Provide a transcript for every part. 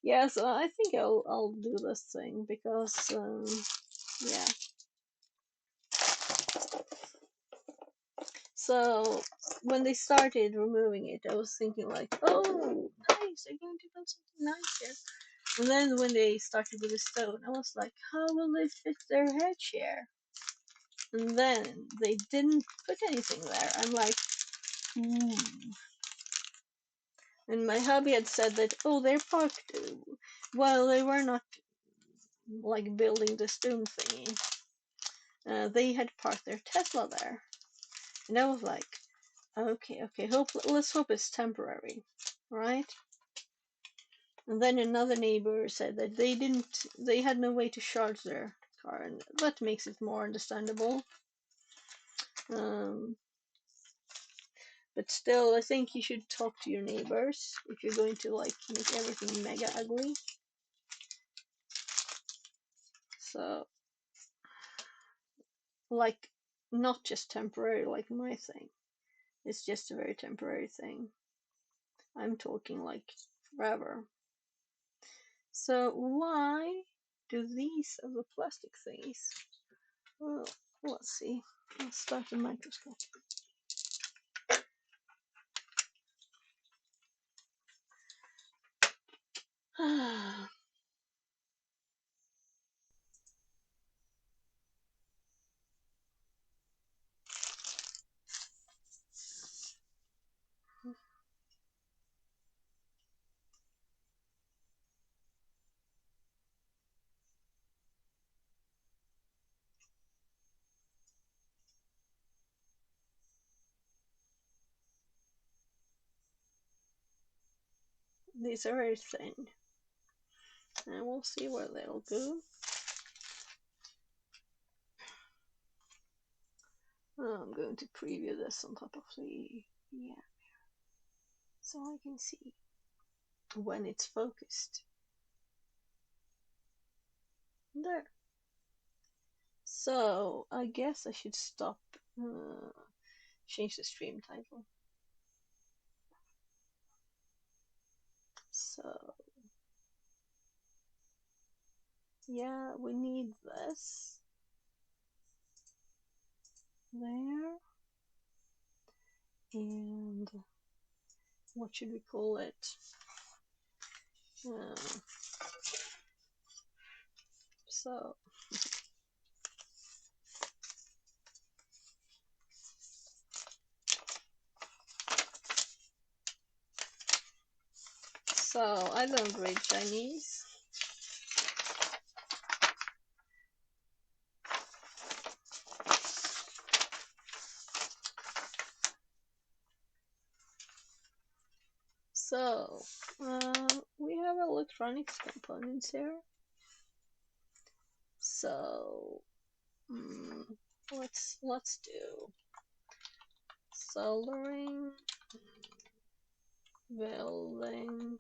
Yeah, so I think I'll do this thing because yeah. So when they started removing it, I was thinking like, oh, nice, they're going to build something nice here. And then when they started with the stone, I was like, how will they fit their head chair? And then they didn't put anything there. I'm like, hmm. And my hubby had said that, oh, they're parked. Well, they were not like building the stone thingy. They had parked their Tesla there. And I was like, okay, okay, let's hope it's temporary, right? And then another neighbor said that they had no way to charge their car, and that makes it more understandable. Um, but still, I think you should talk to your neighbors if you're going to like make everything mega ugly. So, like, not just temporary like my thing. It's just a very temporary thing. I'm talking like forever. So why do these of the plastic things? Well, let's see. Let's start the microscope. These are very thin, and we'll see where they'll go. I'm going to preview this on top of the yeah, so I can see when it's focused. There. So I guess I should stop. Change the stream title. So yeah, we need this there, and what should we call it? Uh, so I don't read Chinese. So we have electronics components here. So let's do soldering, welding.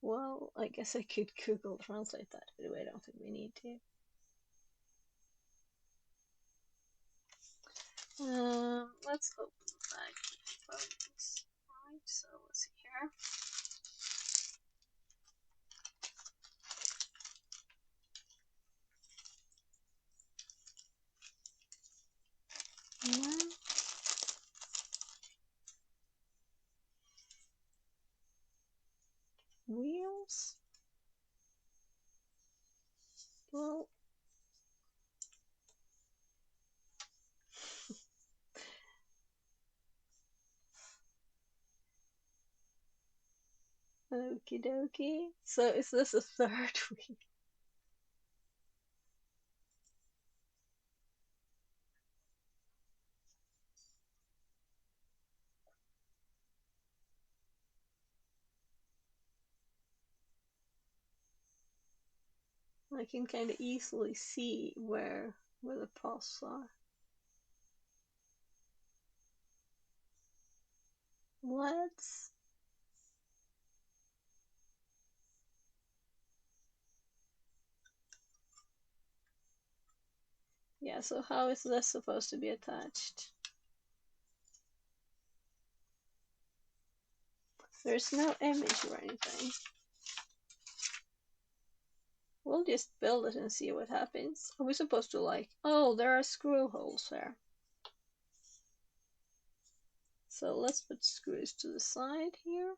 Well, I guess I could Google translate that, but I don't think we need to. Let's open the bag components. Right, so let's see here. Yeah. Wheels. Well, okie dokie. So is this a third wheel? I can kind of easily see where the paths are. Let's. Yeah, so how is this supposed to be attached? There's no image or anything. We'll just build it and see what happens. Are we supposed to like... Oh, there are screw holes there. So let's put screws to the side here.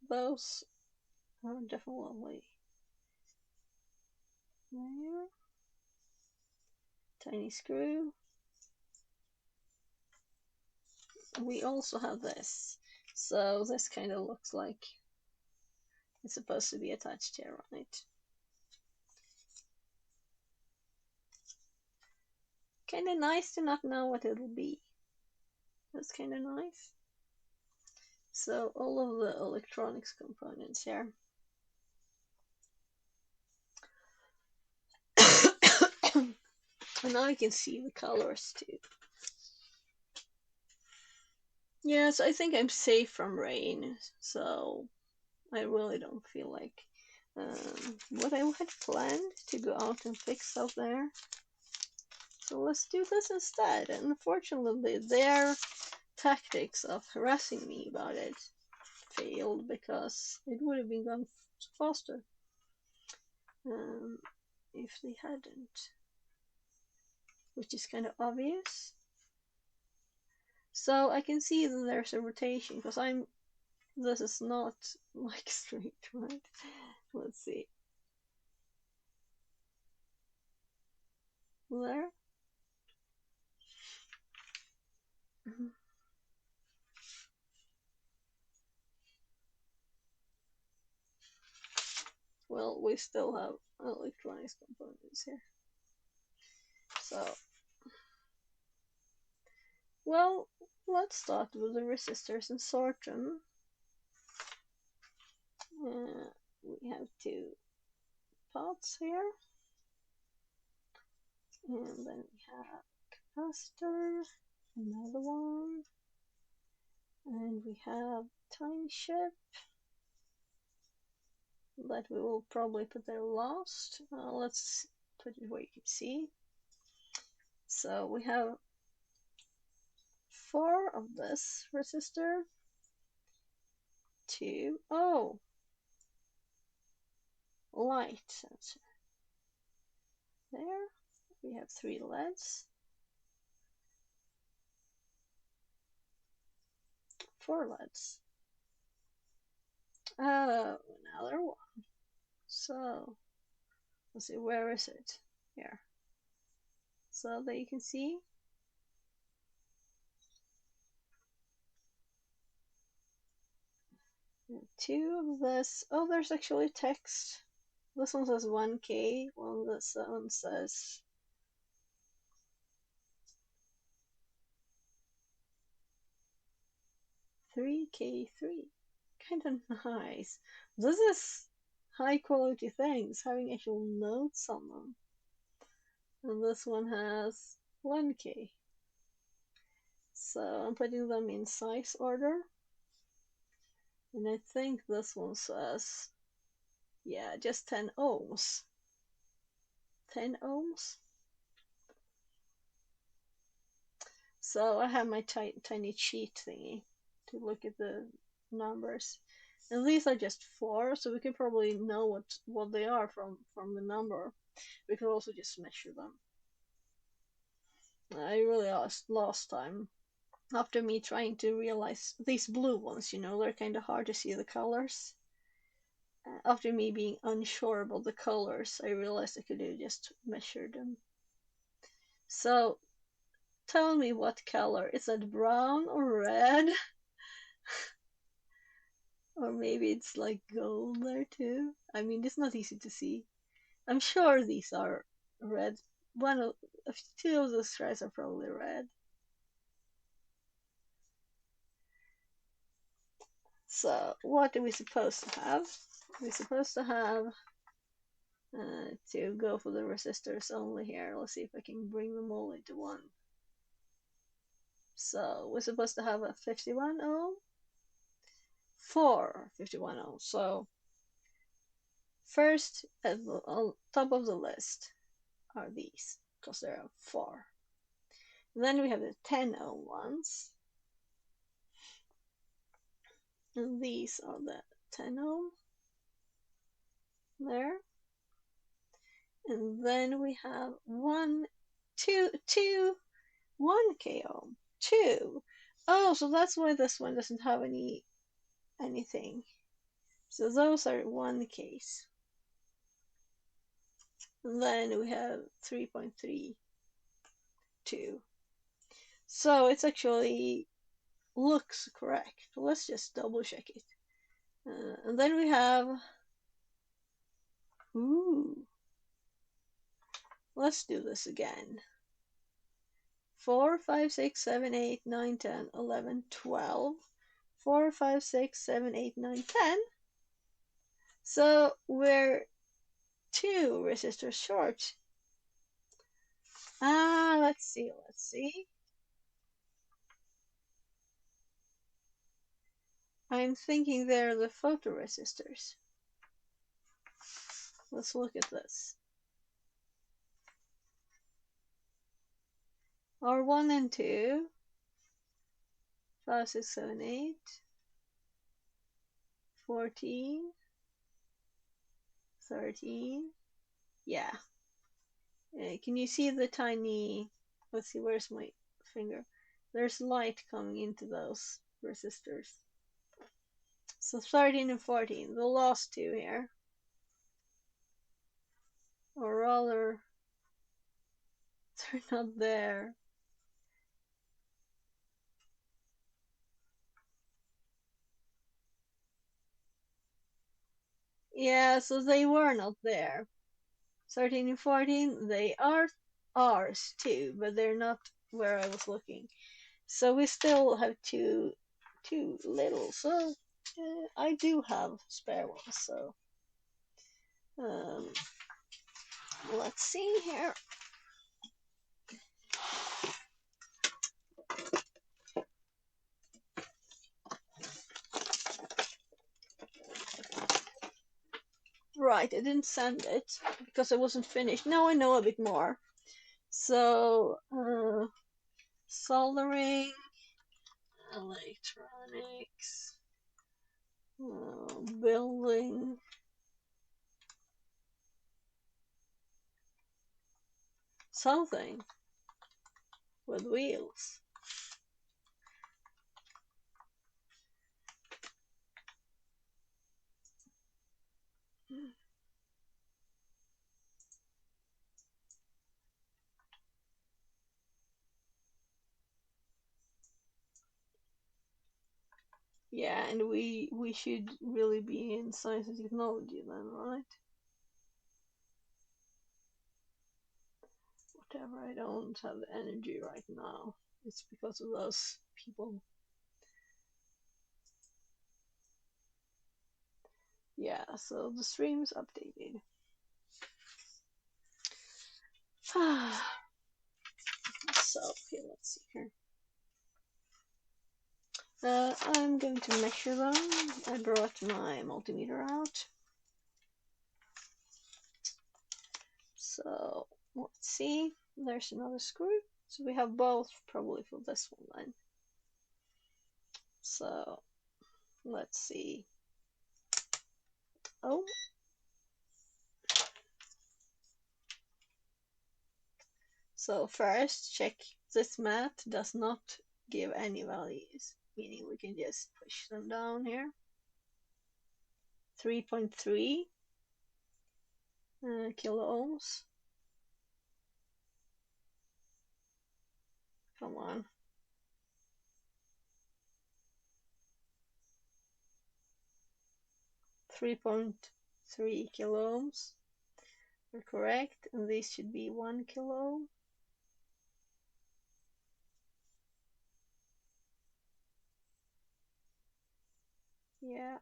Those are definitely there. Tiny screw. We also have this. So this kind of looks like it's supposed to be attached here, right? Kind of nice to not know what it'll be. That's kind of nice. So all of the electronics components here. And now you can see the colors too. Yes, I think I'm safe from rain, so I really don't feel like what I had planned to go out and fix out there. So let's do this instead. And unfortunately, their tactics of harassing me about it failed because it would have been gone faster if they hadn't, which is kind of obvious. So I can see that there's a rotation because this is not like straight, right? Let's see. There. Well, we still have electronics components here. So, well, let's start with the resistors and sort them. We have two pots here. And then we have capacitor, another one. And we have time ship that we will probably put there last. Let's put it where you can see. So we have 4 of this resistor. 2. Oh, light sensor. There. We have 3 LEDs. 4 LEDs. Oh, another one. So, let's see, where is it? Here. So that you can see. And 2 of this. Oh, there's actually text. This one says 1K, this one says 3K3. Kind of nice. This is high quality things, having actual notes on them. And this one has 1K. So I'm putting them in size order. And I think this one says, yeah, just 10 ohms. 10 ohms. So I have my tiny cheat thingy to look at the numbers. And these are just 4, so we can probably know what they are from the number. We could also just measure them. I really lost time after me trying to realize these blue ones, they're kind of hard to see the colors. After me being unsure about the colors, I realized I could have just measured them. So tell me what color. Is that brown or red? Or maybe it's like gold there too. I mean, it's not easy to see. I'm sure these are red. Two of those threads are probably red. So what are we supposed to have? We're supposed to have to go for the resistors only here. Let's see if I can bring them all into one. So we're supposed to have a 51 ohm, 4 51 ohms. So first at the top of the list are these, because there are 4. Then we have the 10 ohm ones. And these are the 10 ohm there. And then we have 1 ohm, 2. Oh, so that's why this one doesn't have anything. So those are 1Ks. And then we have 3.32. So it's actually looks correct. Let's just double check it. And then we have, ooh, let's do this again. 4, 5, 6, 7, 8, 9, 10, 11, 12. 4, 5, 6, 7, 8, 9, 10. So we're 2 resistors short. Let's see. I'm thinking they're the photoresistors. Let's look at this. R1 and 2, 5, 6, 7, 8, 14, 13. Yeah. Can you see the tiny, let's see, where's my finger? There's light coming into those resistors. So 13 and 14, the last two here. Or rather, they're not there. Yeah, so they were not there. 13 and 14, they are ours too, but they're not where I was looking. So we still have too little. So I do have spare ones. So um, let's see here. Right, I didn't send it because I wasn't finished. Now I know a bit more. So soldering, electronics, building, something with wheels. Yeah, and we should really be in science and technology then, right? Whatever, I don't have the energy right now. It's because of those people. Yeah, so the stream's updated. So, okay, let's see here. I'm going to measure them. I brought my multimeter out. So, let's see. There's another screw. So we have both probably for this one then. So, let's see. Oh. So first, check this mat does not give any values, meaning we can just push them down here. 3.3 kilo ohms. Come on. 3.3 kilo ohms. We're correct, and these should be 1 kilo. Yeah.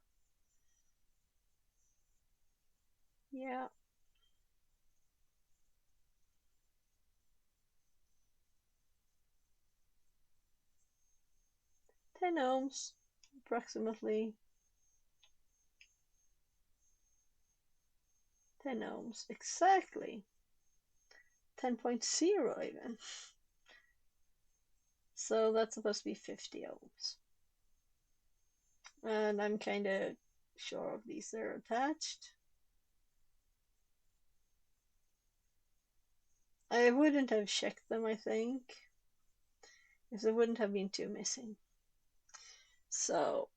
Yeah. 10 ohms, approximately. 10 ohms, exactly. 10.0 even. So that's supposed to be 50 ohms. And I'm kind of sure of these are attached. I wouldn't have checked them, I think, because there wouldn't have been two missing. So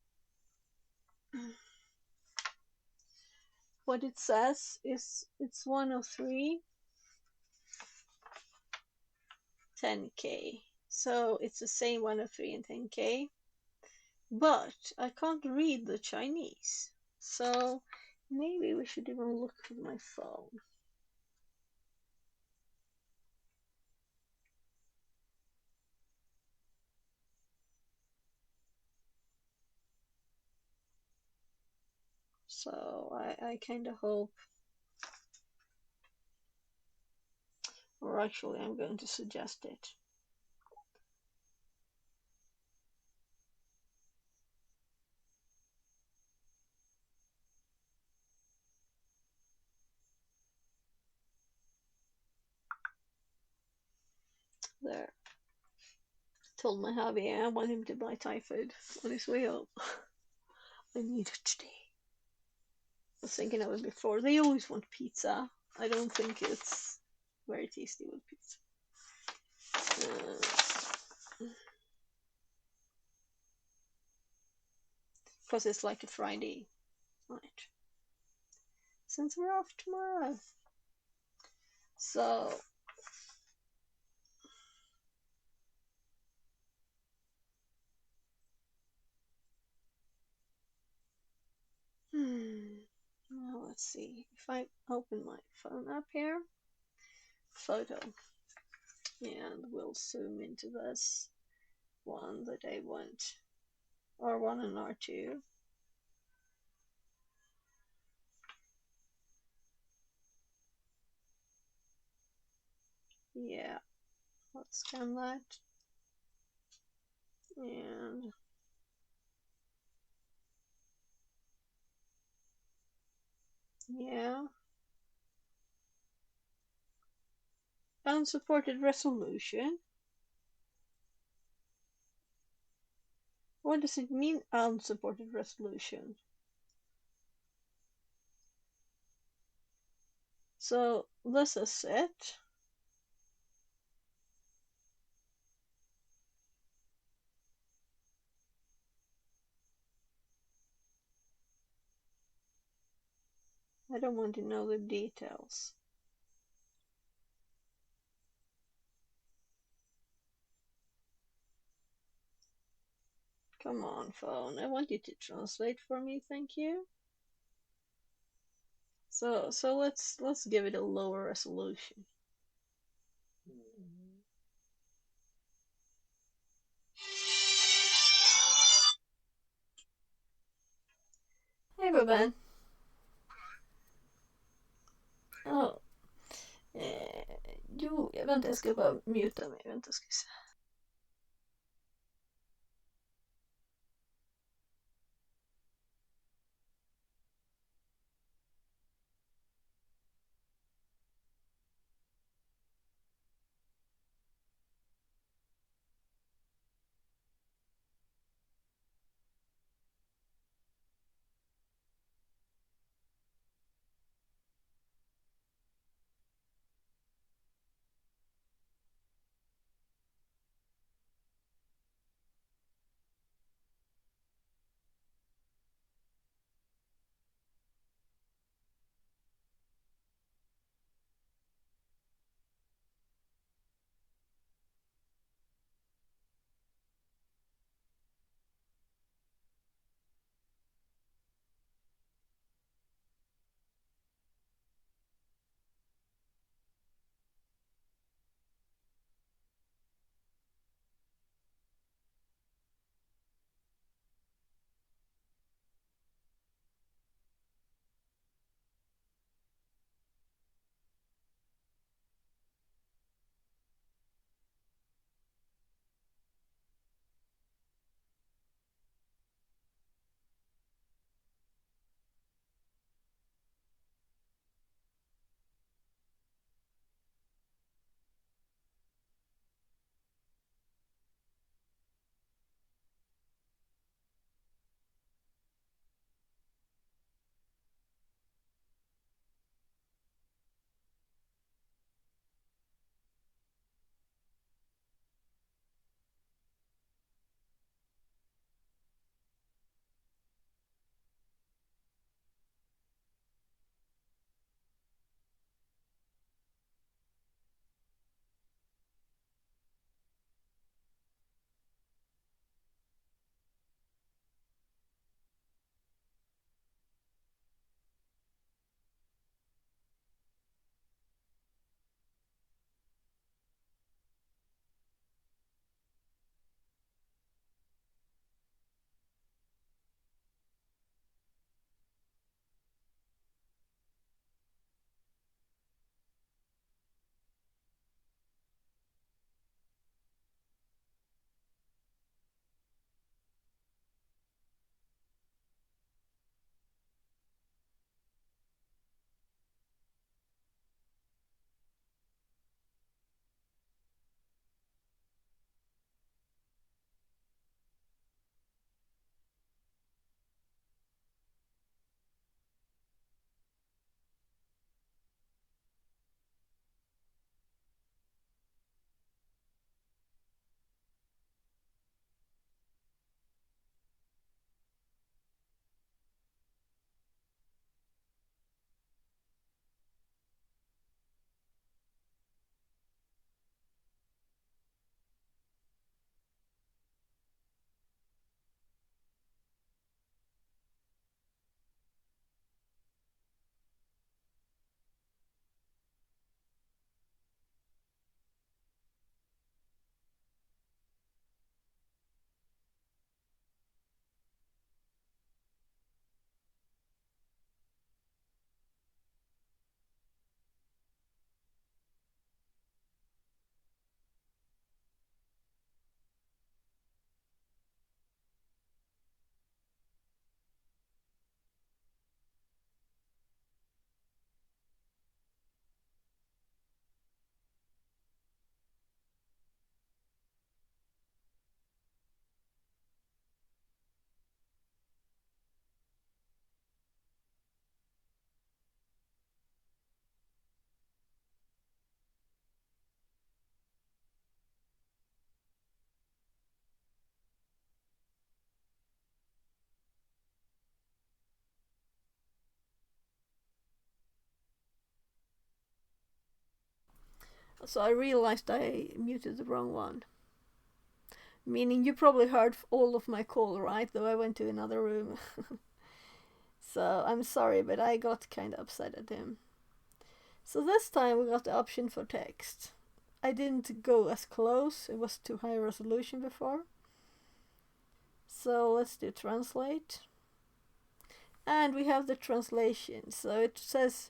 what it says is it's 103 10K. So it's the same 103 and 10K, but I can't read the Chinese. So maybe we should even look with my phone. So I kind of hope, or actually, I'm going to suggest it. There. Told my hubby I want him to buy Thai food on his way home. I need it today. I was thinking of it before. They always want pizza. I don't think it's very tasty with pizza. Because it's like a Friday night. Since we're off tomorrow. So well, let's see. If I open my phone up here, photo, and we'll zoom into this one that I want, R1 and R2. Yeah, let's scan that. And yeah, unsupported resolution. What does it mean, unsupported resolution? So this is it. I don't want to know the details. Come on, phone. I want you to translate for me, thank you. So let's give it a lower resolution. Hej gubben! Ja. Jo, vänta jag ska bara muta mig. Vänta ska vi se. So I realized I muted the wrong one. Meaning you probably heard all of my call, right? Though I went to another room. So I'm sorry, but I got kind of upset at him. So this time we got the option for text. I didn't go as close, it was too high resolution before. So let's do translate. And we have the translation. So it says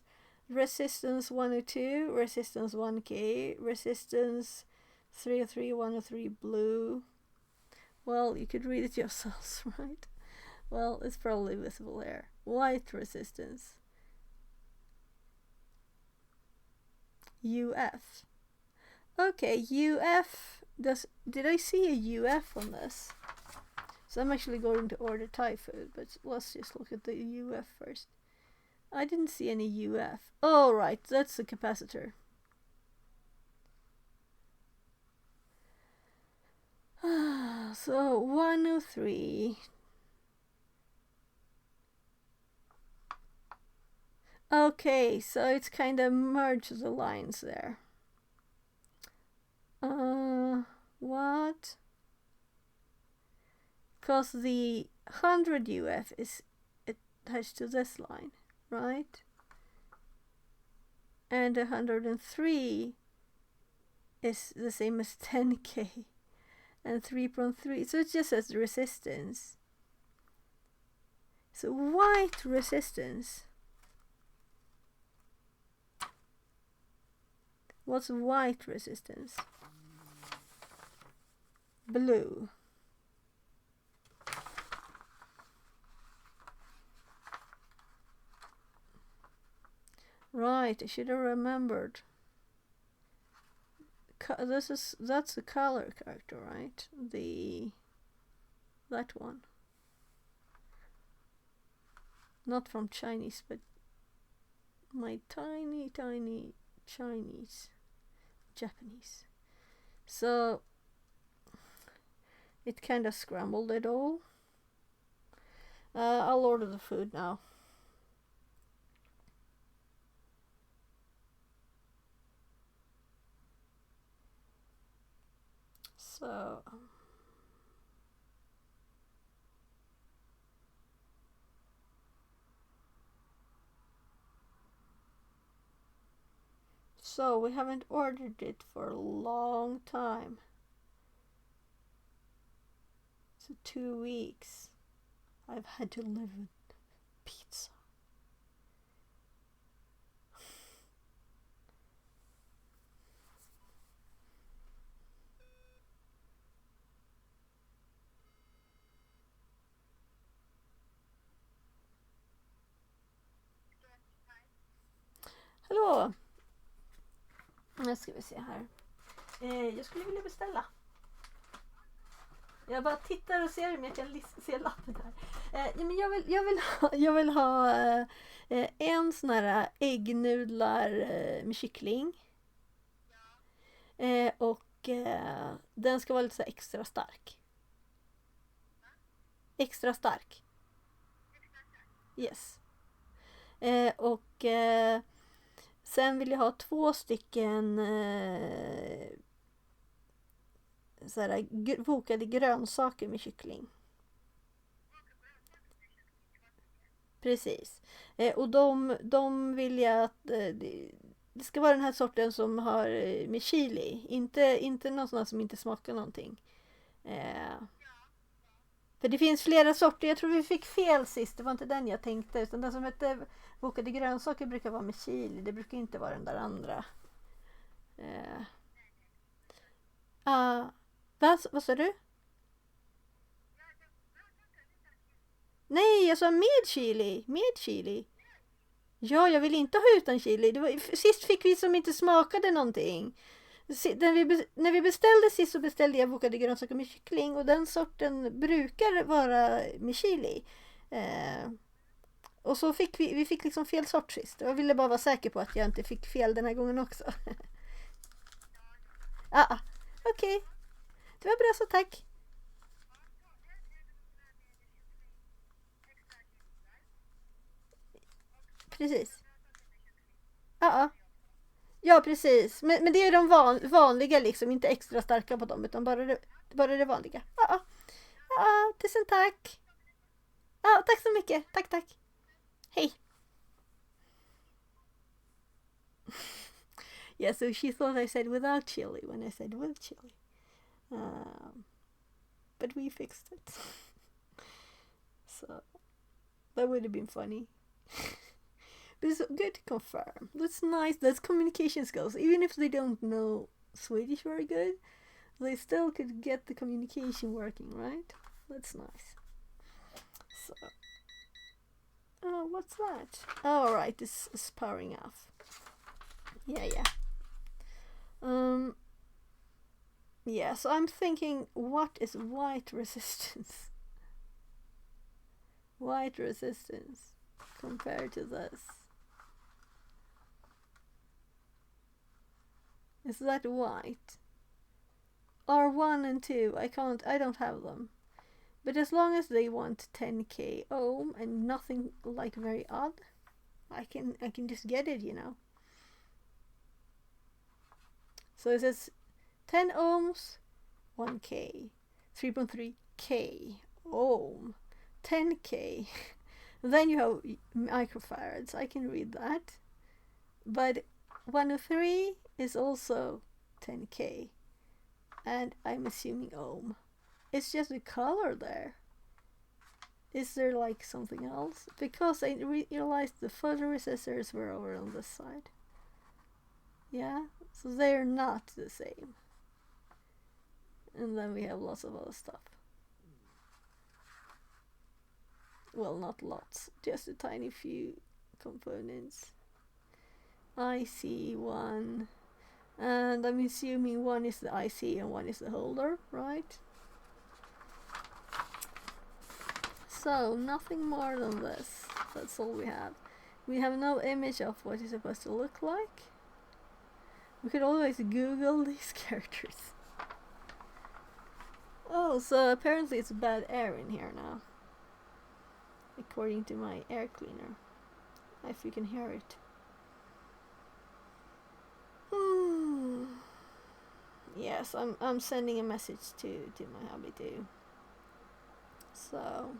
resistance 102, resistance 1K, resistance 303, 103 blue. Well, you could read it yourselves, right? Well, it's probably visible there. White resistance. UF. Okay, UF. Did I see a UF on this? So I'm actually going to order Thai food, but let's just look at the UF first. I didn't see any UF. Oh, right, that's the capacitor. So 103. Okay, so it's kind of merged the lines there. What? Because the 100 UF is attached to this line, right? And 103 is the same as 10K and 3.3, so it just says resistance. So white resistance. What's white resistance? Blue. Right, I should have remembered. That's the color character, right? That one. Not from Chinese, but my tiny Chinese, Japanese. So it kind of scrambled it all. I'll order the food now. So we haven't ordered it for a long time. So 2 weeks I've had to live with pizza. Hallå! Nu ska vi se här. Jag skulle vilja beställa. Jag bara tittar och ser om jag kan se lappen här. Men jag vill ha en sån här äggnudlar med kyckling. Och den ska vara lite så extra stark. Extra stark. Yes. Och sen vill jag ha 2 stycken såhär kokade grönsaker med kyckling. Precis. Och de vill jag att det ska vara den här sorten som har med chili. Inte någon sån som inte smakar någonting. För det finns flera sorter. Jag tror vi fick fel sist. Det var inte den jag tänkte. Utan den som hette kokade grönsaker brukar vara med chili. Det brukar inte vara den där andra. Vad sa du? Nej, jag sa med chili. Med chili. Ja, jag vill inte ha utan chili. Sist fick vi som inte smakade någonting. När vi beställde sist så beställde jag kokade grönsaker med kyckling. Och den sorten brukar vara med chili. Och så fick vi fick liksom fel sort sist. Jag ville bara vara säker på att jag inte fick fel den här gången också. Okej. Det var bra, så tack. Precis. Ja, Ja, precis. Men det är de vanliga liksom, inte extra starka på dem, utan bara det vanliga. Ja, tusen tack. Ja, tack så mycket. Tack. Hej. Yeah, so she thought I said without chili when I said with chili. But we fixed it. So that would have been funny. But it's good to confirm. That's nice. That's communication skills. Even if they don't know Swedish very good, they still could get the communication working, right? That's nice. So, oh, what's that? Oh, right, this is powering off. Yeah. Yeah, so I'm thinking, what is white resistance? White resistance compared to this. Is that white? R1 and 2, I don't have them. But as long as they want 10k ohm and nothing like very odd, I can just get it, you know. So it says 10 ohms, 1k, 3.3k ohm, 10k. Then you have microfarads. I can read that. But 103 is also 10k. And I'm assuming ohm. It's just a color there. Is there like something else? Because I realized the photoresistors were over on this side. Yeah, so they're not the same. And then we have lots of other stuff. Well, not lots, just a tiny few components. I see one, and I'm assuming one is the IC and one is the holder, right? So, nothing more than this. That's all we have. We have no image of what it's supposed to look like. We could always Google these characters. Oh, so apparently it's bad air in here now. According to my air cleaner. If you can hear it. Yes, I'm sending a message to my hubby too. So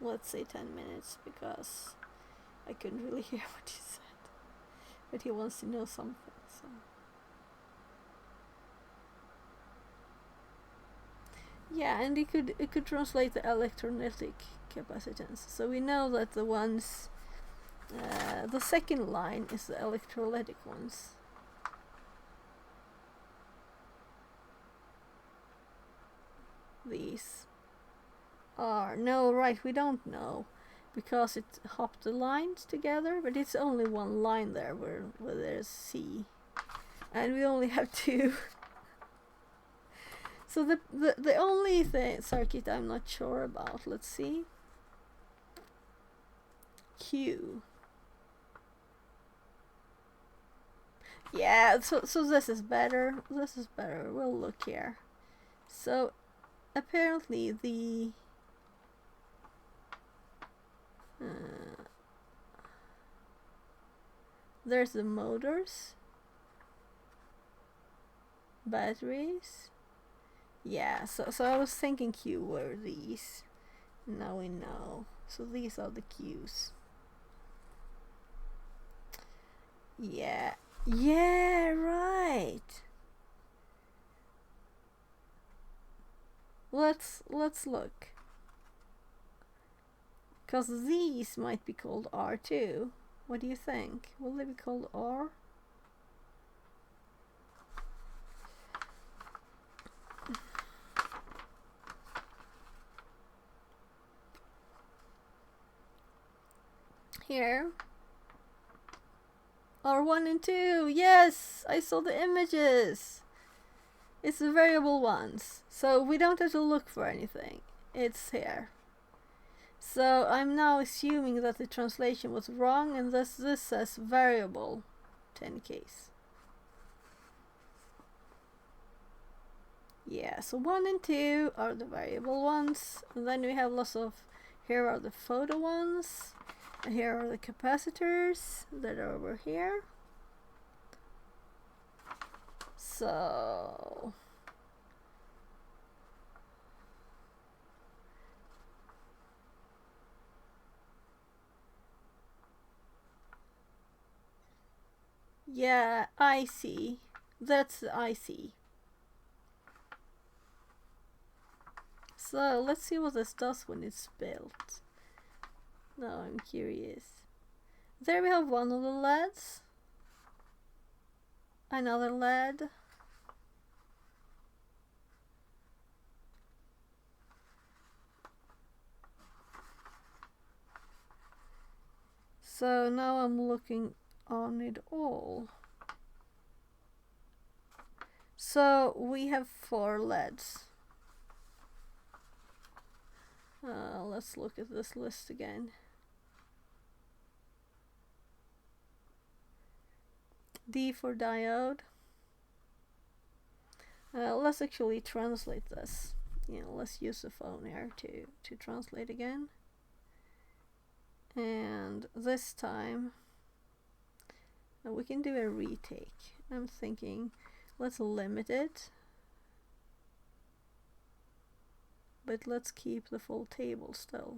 let's say 10 minutes because I couldn't really hear what he said. But he wants to know something, so. Yeah, and it could translate the electrolytic capacitance. So we know that the ones, the second line is the electrolytic ones. These are, no, right, we don't know because it hopped the lines together, but it's only one line there where there's C, and we only have two. So the only circuit I'm not sure about, let's see, Q. Yeah, so this is better. This is better. We'll look here. So apparently the there's the motors, batteries. Yeah, so I was thinking Q were these. Now we know. So these are the Qs. Yeah, right. Let's look. Because these might be called R too. What do you think? Will they be called R? Here. R1 and 2. Yes, I saw the images. It's the variable ones. So we don't have to look for anything. It's here. So I'm now assuming that the translation was wrong and this says variable 10Ks. Yeah, so 1 and 2 are the variable ones. And then we have lots of, here are the photo ones. Here are the capacitors that are over here. So yeah, I see. That's I see. So let's see what this does when it's built. Now I'm curious. There we have one of the LEDs. Another LED. So now I'm looking on it all. So we have 4 LEDs. Let's look at this list again. D for diode. Let's actually translate this. Let's use the phone here to translate again. And this time we can do a retake. I'm thinking let's limit it, but let's keep the full table still.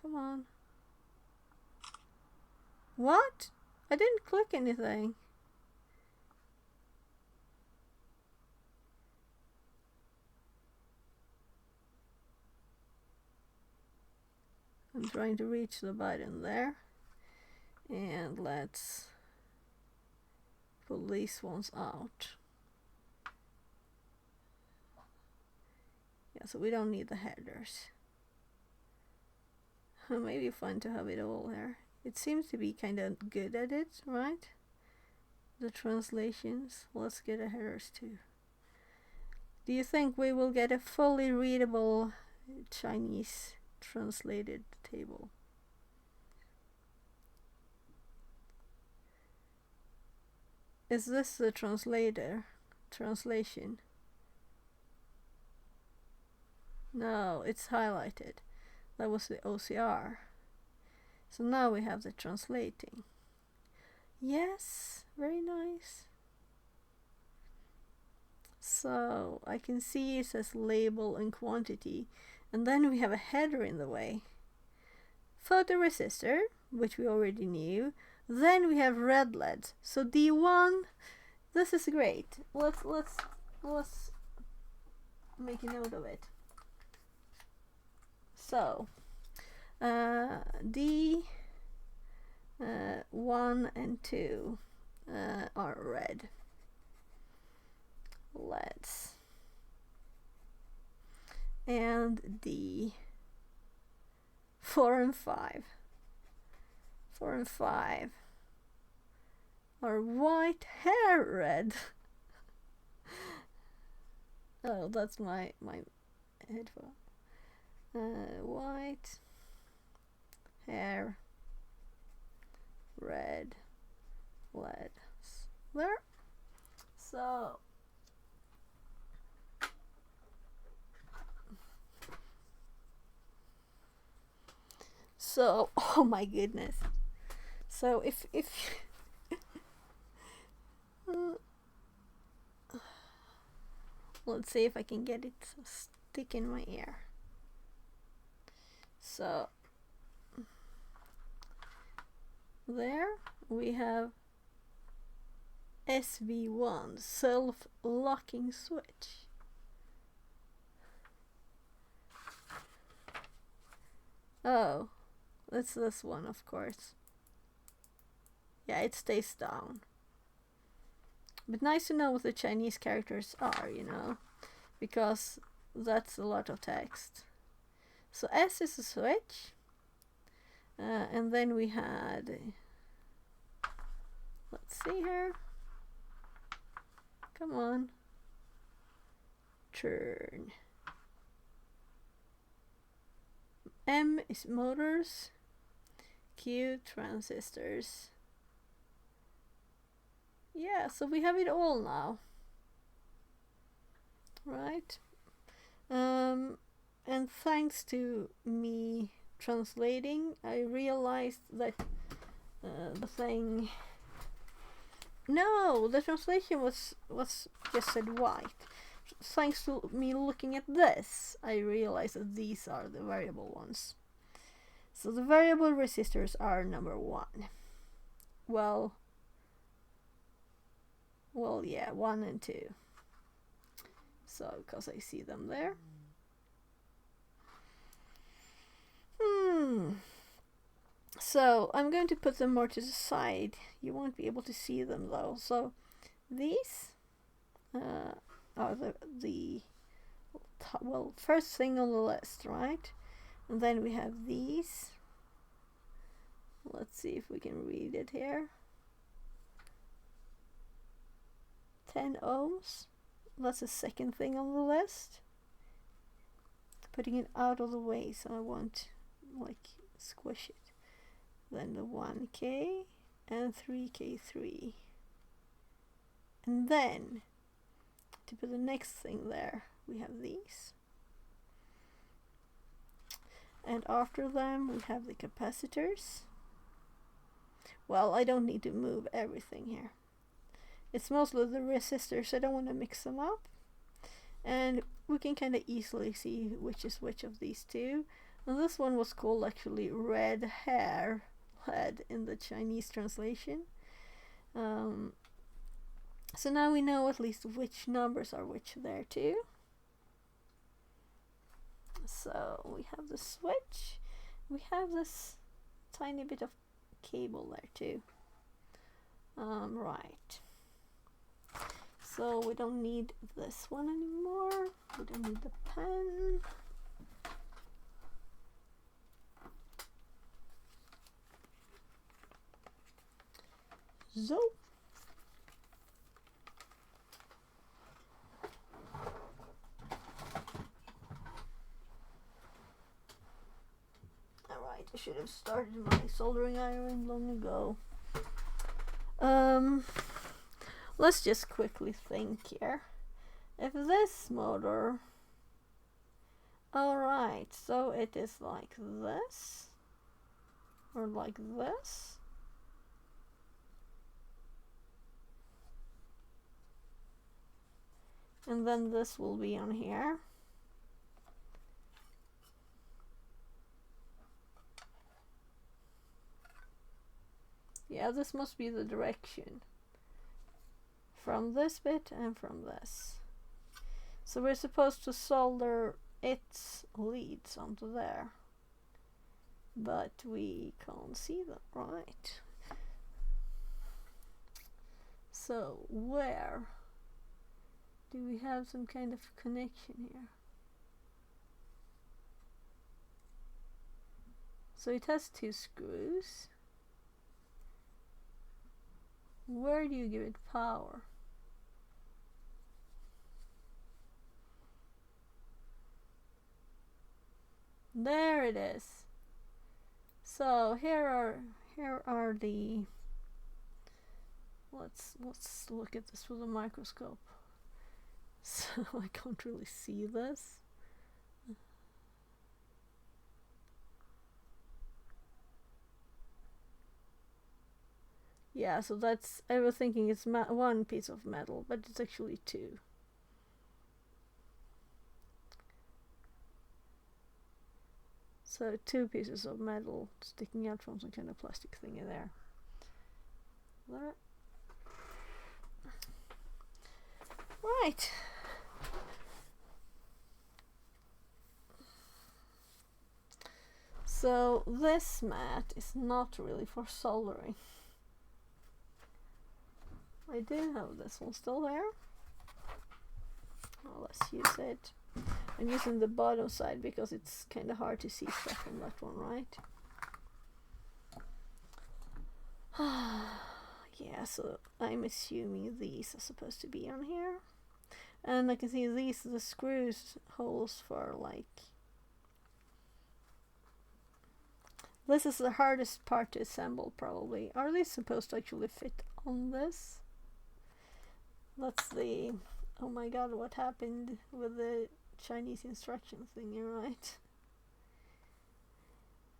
Come on. What? I didn't click anything. I'm trying to reach the button there. And let's pull these ones out. Yeah, so we don't need the headers. Maybe fun to have it all there. It seems to be kind of good at it, right? The translations. Let's get the headers too. Do you think we will get a fully readable Chinese translated table? Is this the translation? No, it's highlighted. That was the OCR. So now we have the translating. Yes, very nice. So I can see it says label and quantity, and then we have a header in the way. Photoresistor, which we already knew. Then we have red LEDs. So D1, this is great. Let's make a note of it. So D 1 and 2 are red LEDs, and D 4 and 5 are white hair red. Oh, that's my headphone. White hair red LEDs there. So oh my goodness. So if let's see if I can get it to stick in my ear. So there we have SV1 self-locking switch. Oh, that's this one, of course. Yeah, it stays down. But nice to know what the Chinese characters are, because that's a lot of text. So S is a switch. And then we had, let's see here. Come on. Turn. M is motors. Q transistors. Yeah, so we have it all now. Right? and thanks to me translating, I realized that the thing. No, the translation was just said white. Thanks to me looking at this, I realized that these are the variable ones. So the variable resistors are number 1. Well, yeah, 1 and 2. So, because I see them there. So, I'm going to put them more to the side. You won't be able to see them though. So, these are the first thing on the list, right? And then we have these. Let's see if we can read it here. 10 ohms. That's the second thing on the list. Putting it out of the way so I won't like squish it. Then the 1K and 3K3. And then to put the next thing there, we have these. And after them we have the capacitors. Well, I don't need to move everything here. It's mostly the resistors, I don't want to mix them up. And we can kind of easily see which is which of these two. And this one was called actually red hair head in the Chinese translation. So now we know at least which numbers are which there too. So we have the switch. We have this tiny bit of cable there too. Right. So we don't need this one anymore. We don't need the pen. So alright, I should have started my soldering iron long ago. Let's just quickly think here. If this motor, alright, so it is like this, or like this. And then this will be on here. Yeah, this must be the direction. From this bit and from this. So we're supposed to solder its leads onto there. But we can't see them, right? So where do we have some kind of connection here? So it has 2 screws. Where do you give it power? There it is. So here are the. Let's look at this with a microscope. So I can't really see this. Yeah, so that's, I was thinking it's one piece of metal, but it's actually 2. So 2 pieces of metal sticking out from some kind of plastic thing in there. There. Right. So this mat is not really for soldering. I do have this one still there. Well, let's use it. I'm using the bottom side because it's kind of hard to see stuff on that one, right? Yeah, so I'm assuming these are supposed to be on here. And I can see these are the screws holes for like. This is the hardest part to assemble probably. Are they supposed to actually fit on this? That's the, oh my god, what happened with the Chinese instruction thingy, right?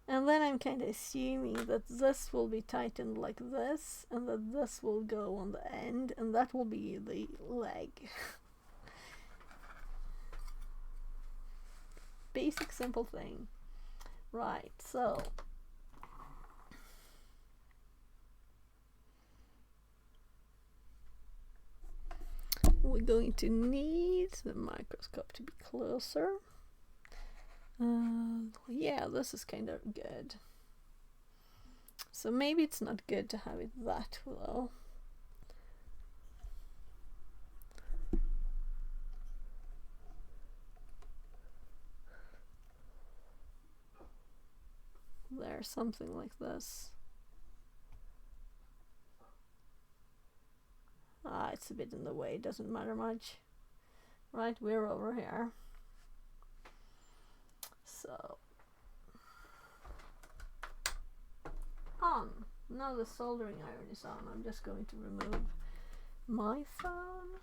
And then I'm kind of assuming that this will be tightened like this, and that this will go on the end, and that will be the leg. Basic simple thing. Right, so we're going to need the microscope to be closer. Yeah, this is kind of good. So maybe it's not good to have it that low. There's something like this. It's a bit in the way, doesn't matter much. Right, we're over here. So on. Now the soldering iron is on. I'm just going to remove my phone.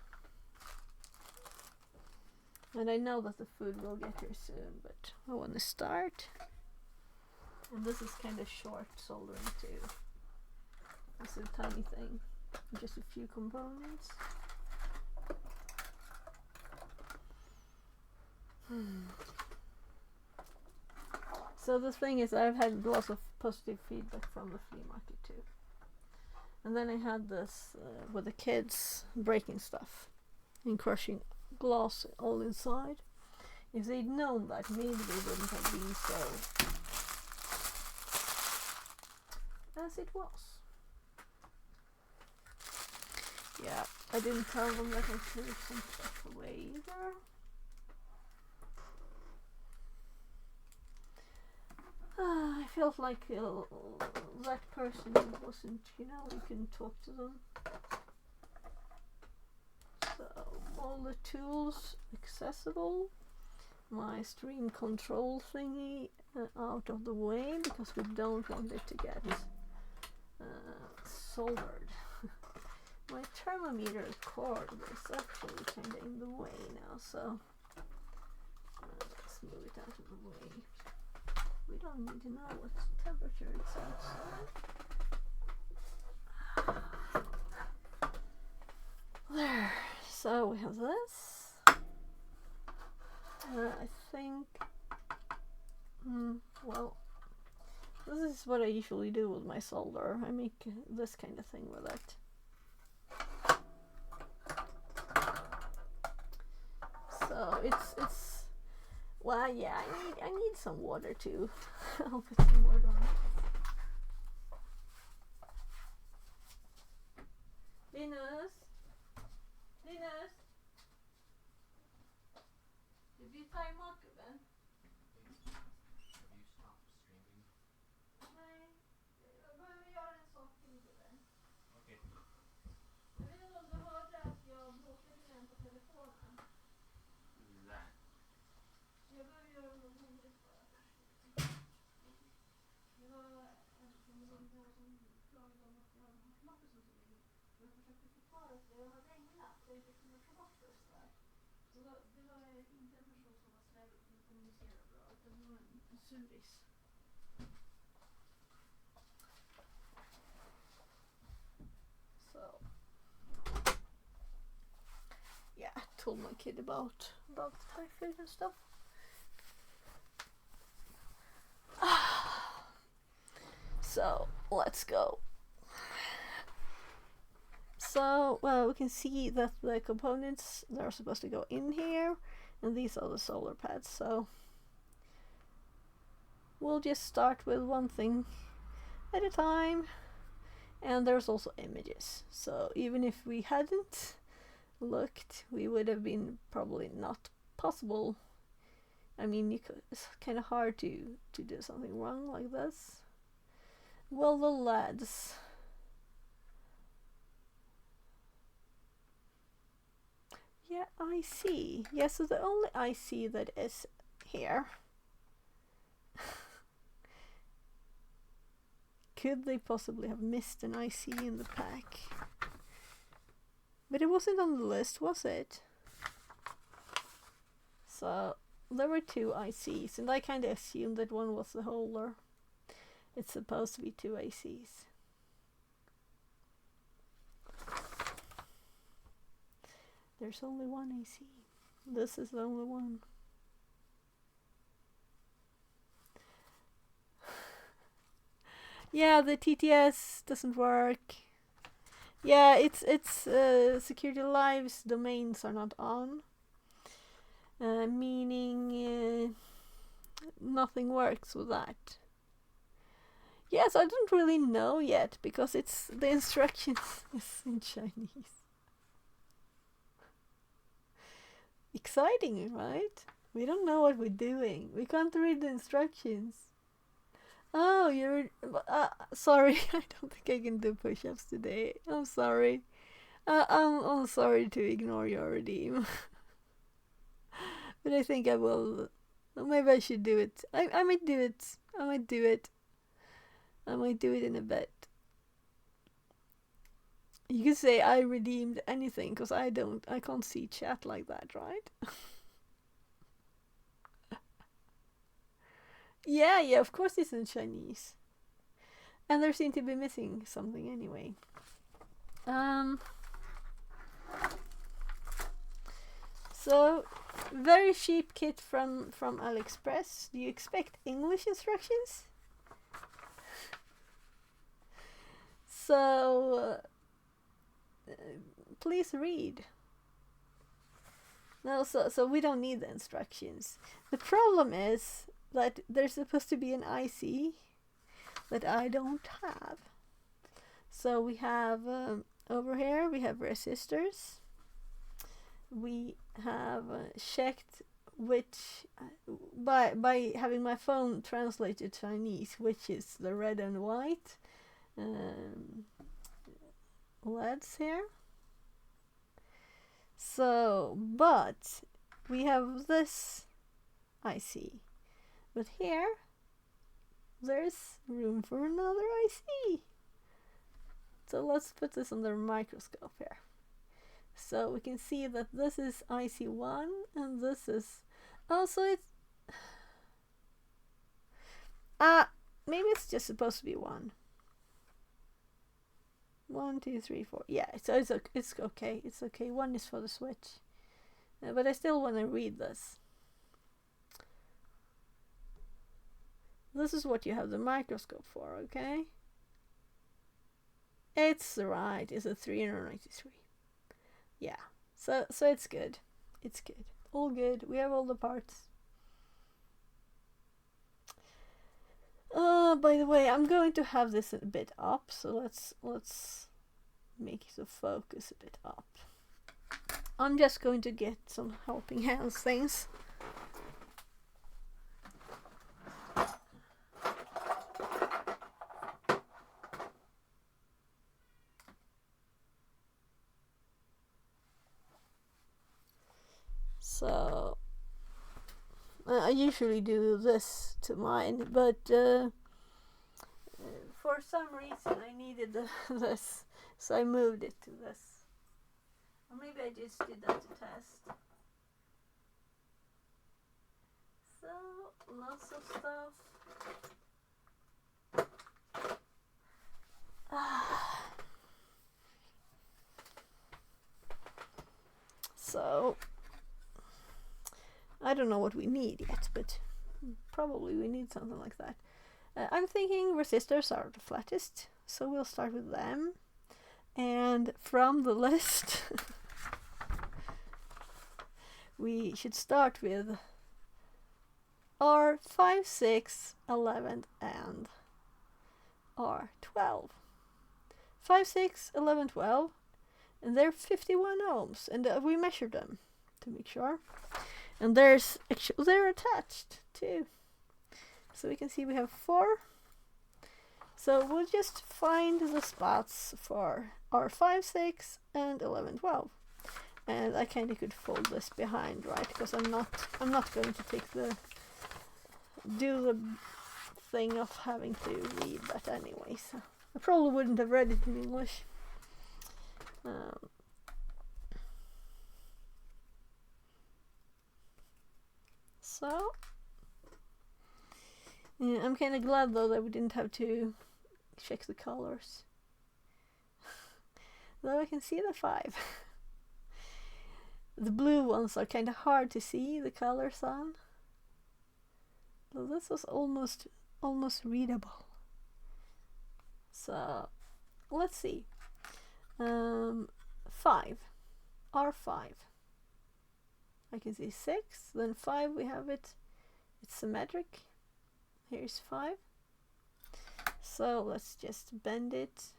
And I know that the food will get here soon, but I want to start. And this is kind of short soldering too. It's a tiny thing, just a few components. So the thing is, I've had lots of positive feedback from the flea market too. And then I had this with the kids breaking stuff and crushing glass all inside. If they'd known that, maybe they wouldn't have been so as it was. Yeah, I didn't tell them that I threw some stuff away either. I felt like that person wasn't, you couldn't talk to them. So, all the tools accessible. My stream control thingy out of the way because we don't want it to get soldered. My thermometer cord is actually kind of in the way now, so let's move it out of the way. We don't need to know what temperature it's outside. There. So we have this. I think. Well, this is what I usually do with my solder. I make this kind of thing with it. So it's. Well, yeah, I need some water too. I'll put some water on it. Linus? Linus? Did you ta mat gubben? Have you stopped streaming? Nej, jag behöver göra en sak till gubben. Okej. Jag vet inte om du hörde att jag bråkade med en på telefonen. Nej. Jag behöver göra något roligt bara först. Det var en som ringde och som frågade om att jag hade haft matte som så länge. Jag försökte förklara att det har regnat så jag inte kunde få bort det där. Så det var inte en person som var snäll och kunde kommunicera bra utan det var en suris. So yeah, I told my kid about Thai food and stuff. So let's go. So we can see that the components that are supposed to go in here, and these are the solar pads. So we'll just start with one thing at a time. And there's also images. So even if we hadn't looked, we would have been probably not possible. I mean, it's kind of hard to do something wrong like this. Well, the lads. Yeah, I see. Yeah, so the only IC that is here. Could they possibly have missed an IC in the pack? But it wasn't on the list, was it? So there were two ICs, and I kind of assumed that one was the holder. It's supposed to be two ICs. There's only one IC. This is the only one. Yeah, the TTS doesn't work. Yeah, it's security lives domains are not on, meaning nothing works with that. Yes, I don't really know yet because it's the instructions is in Chinese. Exciting, right? We don't know what we're doing. We can't read the instructions. Oh, you're sorry. I don't think I can do push-ups today. I'm sorry. I'm sorry to ignore your redeem, but I think I will. Maybe I should do it. I might do it. I might do it. I might do it in a bit. You could say I redeemed anything because I can't see chat like that, right? Yeah, of course it's in Chinese. And there seem to be missing something anyway. So, very cheap kit from AliExpress. Do you expect English instructions? So, please read. No, so we don't need the instructions. The problem is that there's supposed to be an IC that I don't have. So we have over here we have resistors. We have checked which by having my phone translate to Chinese, which is the red and white LEDs here. So, but we have this IC, but here there's room for another IC. So let's put this under a microscope here. So we can see that this is IC1 and this is also maybe it's just supposed to be one. 1, 2, 3, 4. Yeah, it's okay. It's okay. One is for the switch, but I still want to read this. This is what you have the microscope for, okay? It's right. It's a 393. Yeah. So it's good. It's good. All good. We have all the parts. By the way, I'm going to have this a bit up, so let's make the focus a bit up. I'm just going to get some helping hands things. So I usually do this to mine, but for some reason I needed this, so I moved it to this. Or maybe I just did that to test. So lots of stuff. So I don't know what we need yet, but probably we need something like that. I'm thinking resistors are the flattest, so we'll start with them. And from the list, we should start with R5, 6, 11, and R12. 5, 6, 11, 12, and they're 51 ohms, and we measured them to make sure. And they're attached too. So we can see we have 4. So we'll just find the spots for R5, 6, and 11, 12. And I kind of could fold this behind, right? Because I'm not going to do the thing of having to read that anyway. So I probably wouldn't have read it in English. Yeah, I'm kind of glad though that we didn't have to check the colors. Though I can see the 5. The blue ones are kind of hard to see the colors on. So this was almost readable. So let's see. 5. R5. I can see 6, then 5 we have it. It's symmetric. Here's 5. So let's just bend it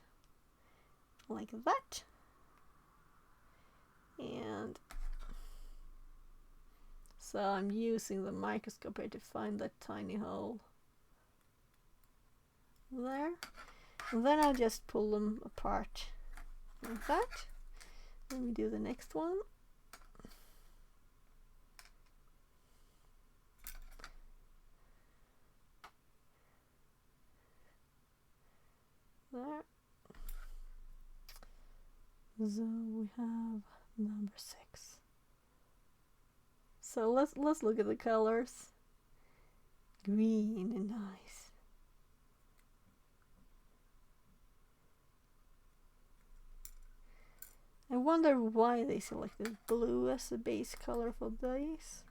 like that. And so I'm using the microscope here to find that tiny hole there. And then I'll just pull them apart like that. Let me do the next one. There. So we have number 6. So let's look at the colors. Green and nice. I wonder why they selected blue as the base color for these.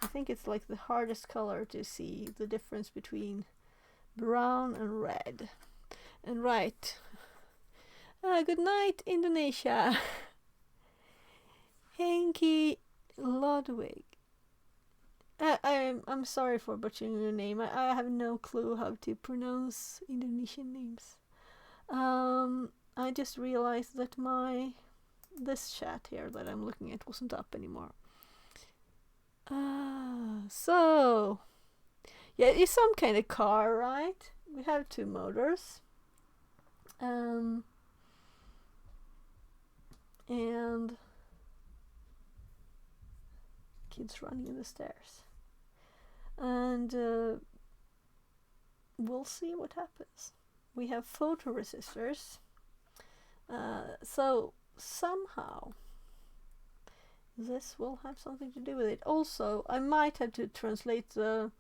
I think it's like the hardest color to see the difference between brown and red. And right. Good night, Indonesia. Henki Lodwig. I'm sorry for butchering your name. I have no clue how to pronounce Indonesian names. I just realized that this chat here that I'm looking at wasn't up anymore. So yeah, it's some kind of car, right? We have 2 motors. And kids running in the stairs. And we'll see what happens. We have photoresistors. So somehow this will have something to do with it. Also, I might have to translate the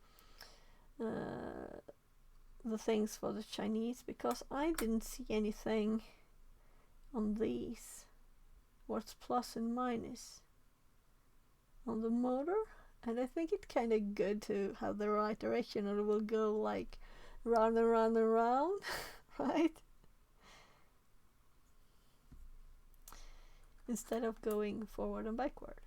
things for the Chinese, because I didn't see anything on these. What's plus and minus on the motor? And I think it's kind of good to have the right direction, or it will go like round and round and round, right? Instead of going forward and backward.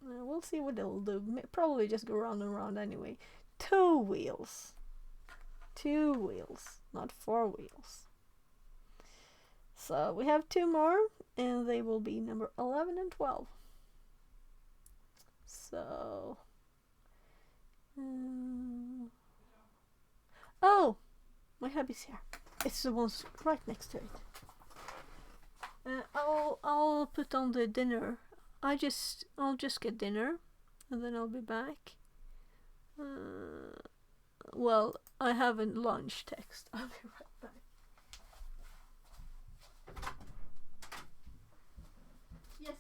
We'll see what it'll do. Probably just go round and round anyway. 2 wheels. 2 wheels, not 4 wheels. So we have 2 more, and they will be number 11 and 12. So oh, my hubby's here. It's the one's right next to it. I'll put on the dinner. I'll just get dinner, and then I'll be back. Well, I have a lunch text. I'll be right back. Yes.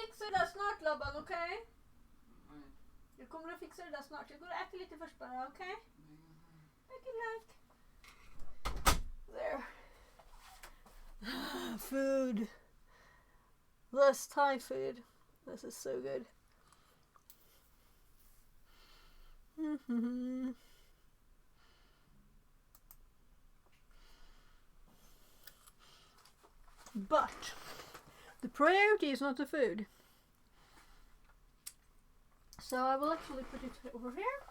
fixa det där snart Lobban, okej? Nej. Jag kommer att fixa det där snart. Jag går och äter lite först bara, okej? Good night. There. Food. This Thai food. This is so good. But the priority is not the food. So I will actually put it over here.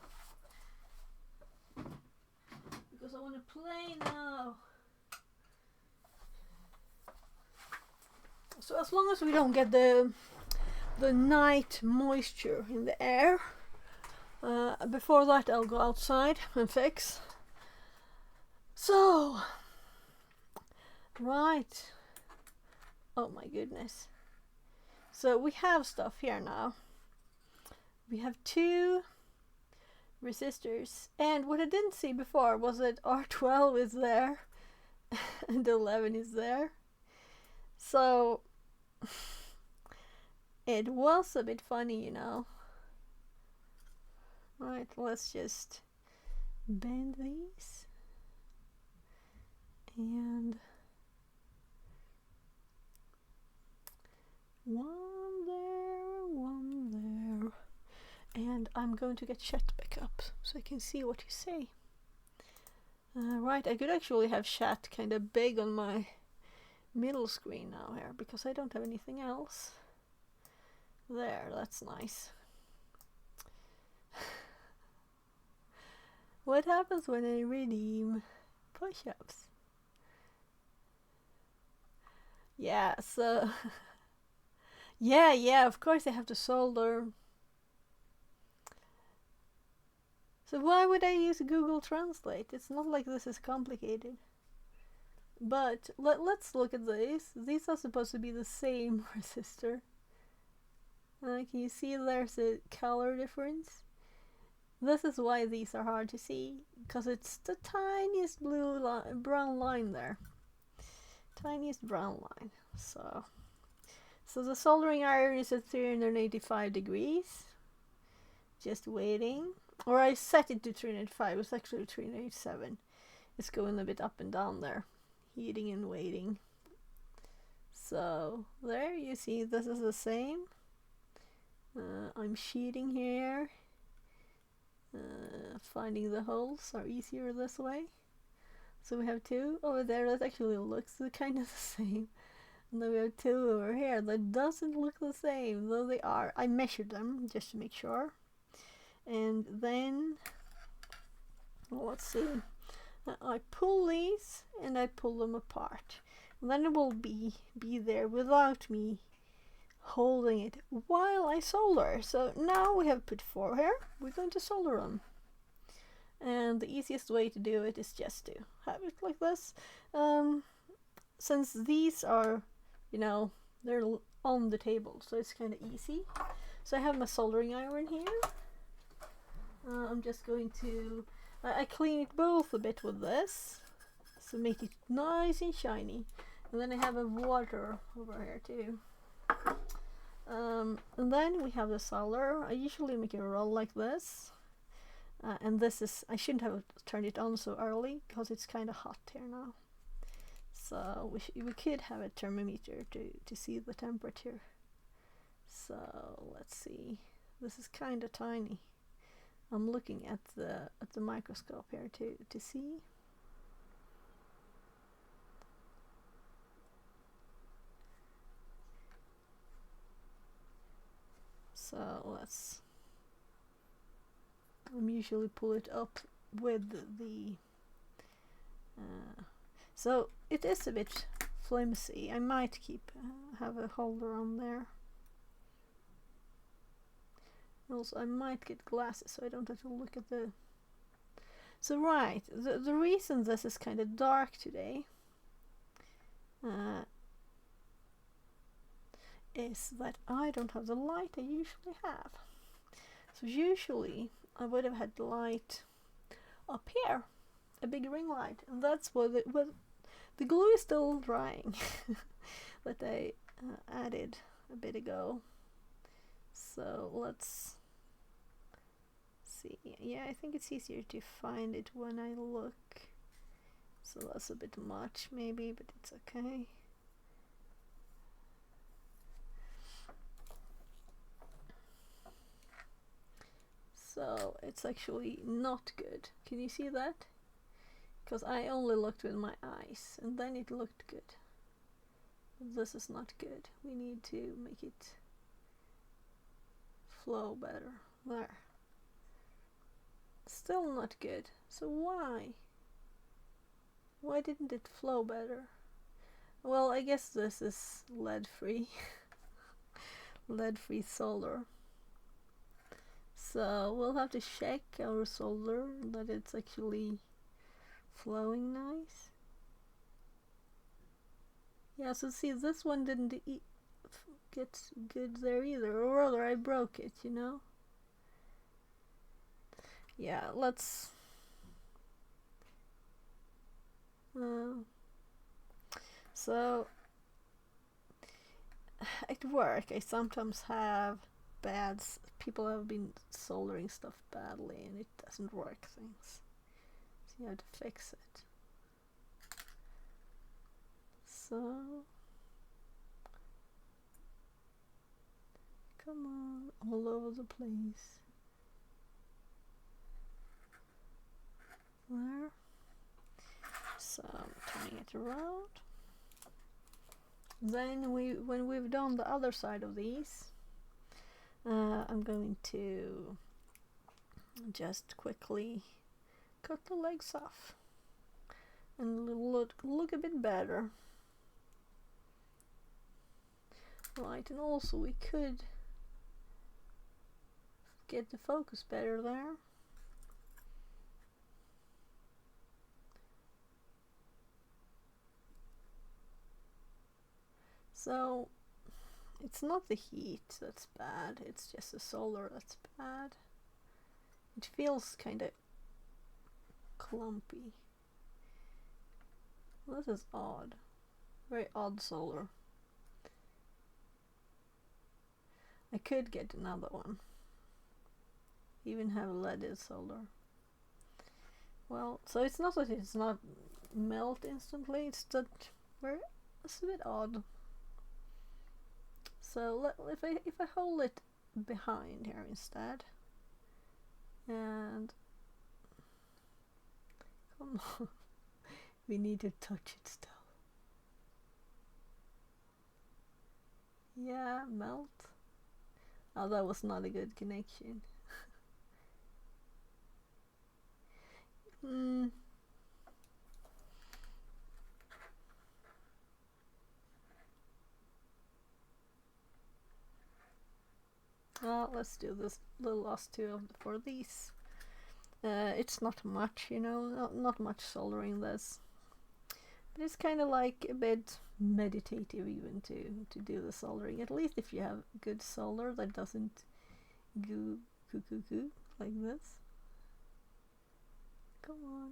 Because I want to play now. So as long as we don't get the night moisture in the air, before that I'll go outside and fix. So, right. Oh my goodness. So we have stuff here now. We have 2 resistors, and what I didn't see before was that R12 is there and 11 is there. So it was a bit funny, you know. Right, let's just bend these and one there, and I'm going to get chat back up so I can see what you say. Right, I could actually have chat kind of big on my middle screen now here because I don't have anything else. There, that's nice. What happens when I redeem push-ups? Yeah, so yeah, of course I have to solder. So why would I use Google Translate? It's not like this is complicated. But let's look at these. These are supposed to be the same resistor. Can you see there's a color difference? This is why these are hard to see, because it's the tiniest brown line there. Tiniest brown line. So the soldering iron is at 385 degrees. Just waiting. Or I set it to 385, it's actually 387. It's going a bit up and down there. Heating and waiting. So there you see this is the same. I'm sheeting here. Finding the holes are easier this way. So we have 2 over there that actually looks kind of the same. And then we have 2 over here that doesn't look the same, though they are. I measured them just to make sure. And then, let's see. I pull these and I pull them apart. And then it will be there without me holding it while I solder. So now we have put 4 here. We're going to solder them. And the easiest way to do it is just to have it like this. Since these are, you know, they're on the table, so it's kind of easy. So I have my soldering iron here. I'm just going to, I clean it both a bit with this, so make it nice and shiny. And then I have a water over here too. And then we have the solder. I usually make a roll like this. And this is, I shouldn't have turned it on so early because it's kind of hot here now. So we could have a thermometer to see the temperature. So let's see. This is kind of tiny. I'm looking at the microscope here to see. So I'm usually pull it up with the so it is a bit flimsy. I might have a holder on there. Also, I might get glasses so I don't have to look at the... So right, the reason this is kind of dark today is that I don't have the light I usually have. So usually I would have had the light up here, a big ring light, and that's what the glue is still drying that I added a bit ago. So let's see. Yeah, I think it's easier to find it when I look. So that's a bit much maybe, but it's okay. So it's actually not good. Can you see that? Because I only looked with my eyes and then it looked good. This is not good. We need to make it flow better. There. Still not good. So why? Why didn't it flow better? Well, I guess this is lead free. Lead free solder. So we'll have to check our solder that it's actually flowing nice. Yeah, so see, this one didn't get good there either, or rather I broke it, you know? Yeah, let's so at work I sometimes have people have been soldering stuff badly and it doesn't work things. So you have to fix it. So come on, all over the place. There. So I'm turning it around. Then when we've done the other side of these, I'm going to just quickly cut the legs off and look a bit better. Right, and also we could get the focus better there. So it's not the heat that's bad, it's just the solder that's bad. It feels kinda clumpy. This is odd. Very odd solder. I could get another one. Even have leaded solder. Well, so it's not that it's not melt instantly, it's that it's a bit odd. So if I hold it behind here instead, and come on, we need to touch it still. Yeah, melt. Oh, that was not a good connection. Let's do this the last two for these. It's not much, you know, not much soldering this. But it's kind of like a bit meditative even to do the soldering. At least if you have good solder that doesn't goo like this. Come on.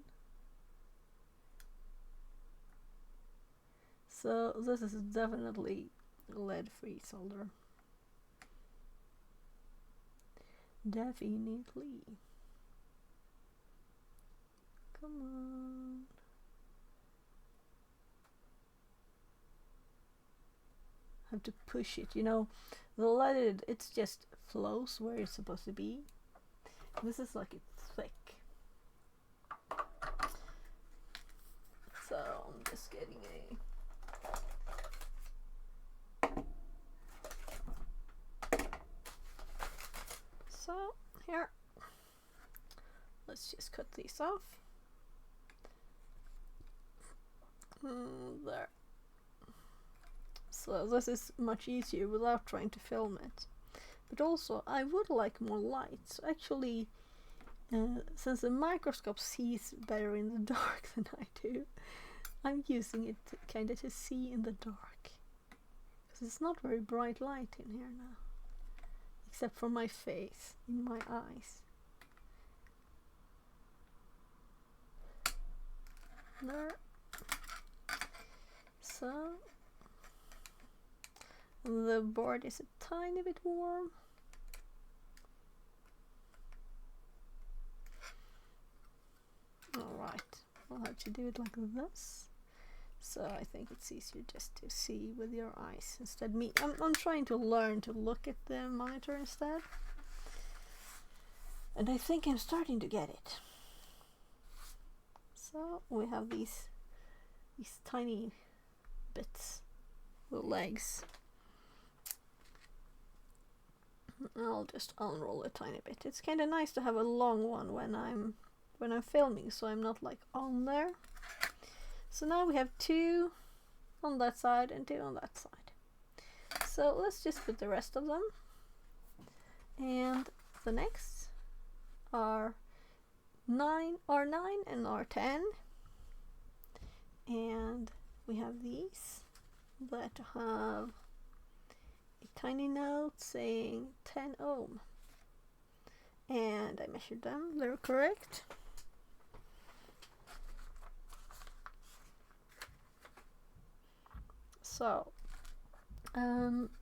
So this is definitely lead-free solder. Definitely. Come on. Have to push it, you know. The leaded, it just flows where it's supposed to be. This is like it's thick. So I'm just getting so here. Let's just cut these off. There. So this is much easier without trying to film it. But also I would like more light. So actually, since the microscope sees better in the dark than I do, I'm using it kinda to see in the dark. Because it's not very bright light in here now. Except for my face, in my eyes. There. So the board is a tiny bit warm. I'll have to do it like this. So I think it's easier just to see with your eyes instead. I'm trying to learn to look at the monitor instead. And I think I'm starting to get it. So we have these tiny bits, the legs. I'll just unroll a tiny bit. It's kind of nice to have a long one when I'm filming, so I'm not like on there. So now we have 2 on that side and 2 on that side. So let's just put the rest of them. And the next are R9 and R10. And we have these that have a tiny note saying 10 ohm. And I measured them, they're correct. So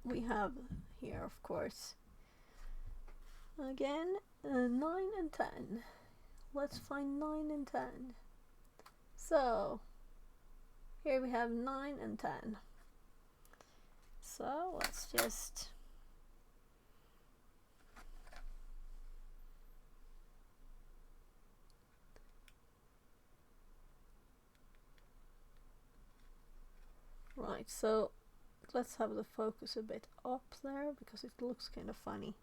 we have here, of course, again 9 and 10. Let's find 9 and 10. So here we have 9 and 10. So let's just right, so let's have the focus a bit up there because it looks kind of funny.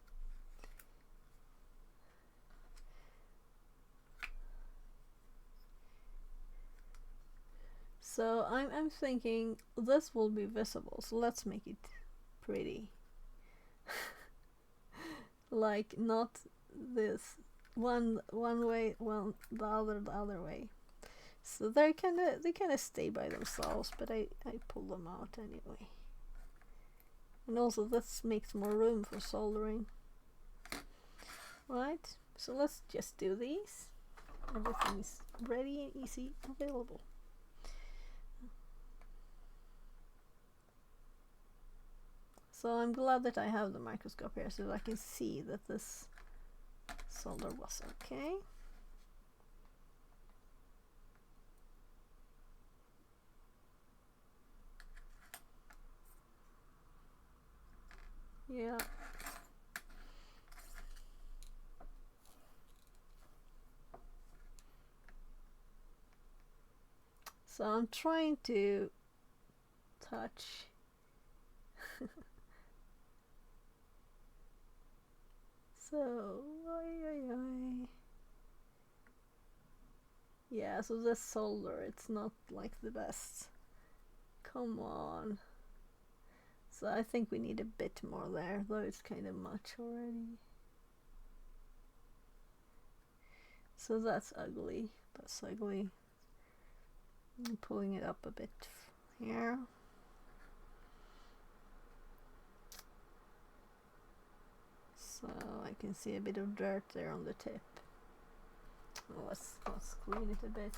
So I'm thinking this will be visible, so let's make it pretty. Like not this one way, the other way. So they kind of stay by themselves, but I pull them out anyway. And also this makes more room for soldering. Right, so let's just do these. Everything is ready and easy available. So I'm glad that I have the microscope here so that I can see that this solder was okay. Yeah. So I'm trying to touch so yeah, so this solder, it's not like the best. Come on. So I think we need a bit more there, though it's kind of much already. So that's ugly. That's ugly. I'm pulling it up a bit here. So I can see a bit of dirt there on the tip. Let's clean it a bit.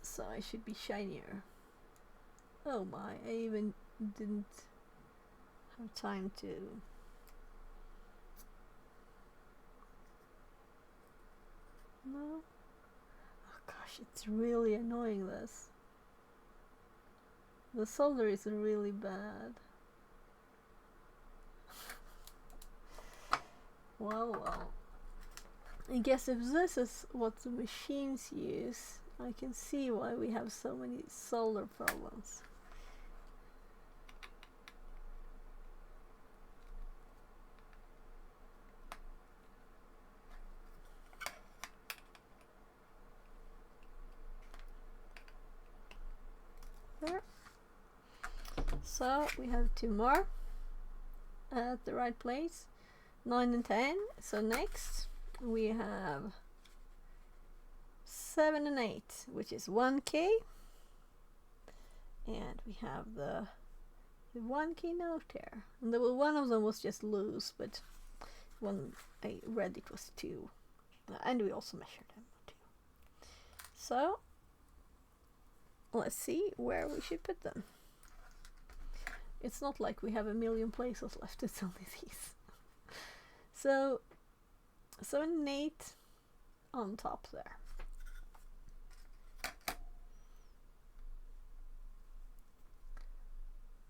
So I should be shinier. Oh my, I even didn't have time to. No? Oh gosh, it's really annoying this. The solder is really bad. Well. I guess if this is what the machines use, I can see why we have so many solder problems. There. So we have 2 more at the right place, 9 and 10. So next we have 7 and 8, which is 1K, and we have the 1K note here. And one of them was just loose, but when I read it was 2, and we also measured them too. So let's see where we should put them. It's not like we have a million places left, it's only these. So 7 and 8 on top there.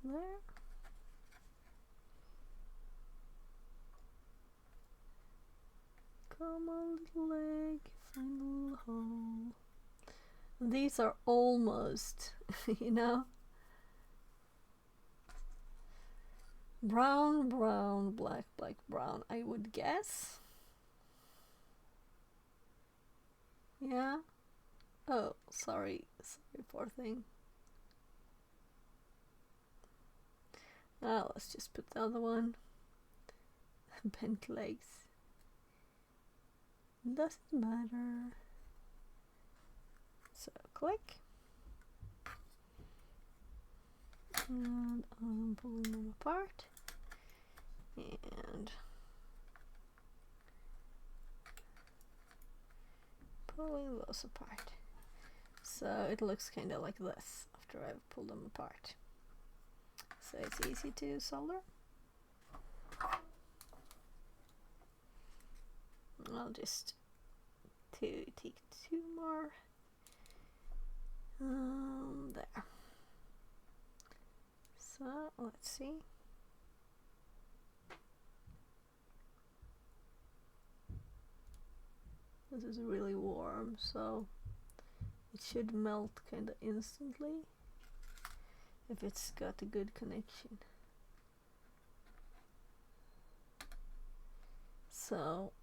There. Come on, little leg, find a little hole. These are almost, you know, brown, brown, black, black, brown, I would guess. Yeah. Oh, sorry, poor thing. Let's just put the other one. Bent legs. Doesn't matter. So click. And I'm pulling them apart. And pulling those apart. So it looks kind of like this after I've pulled them apart. So it's easy to solder. I'll just take 2 more. There. So let's see. This is really warm, so it should melt kind of instantly if it's got a good connection. So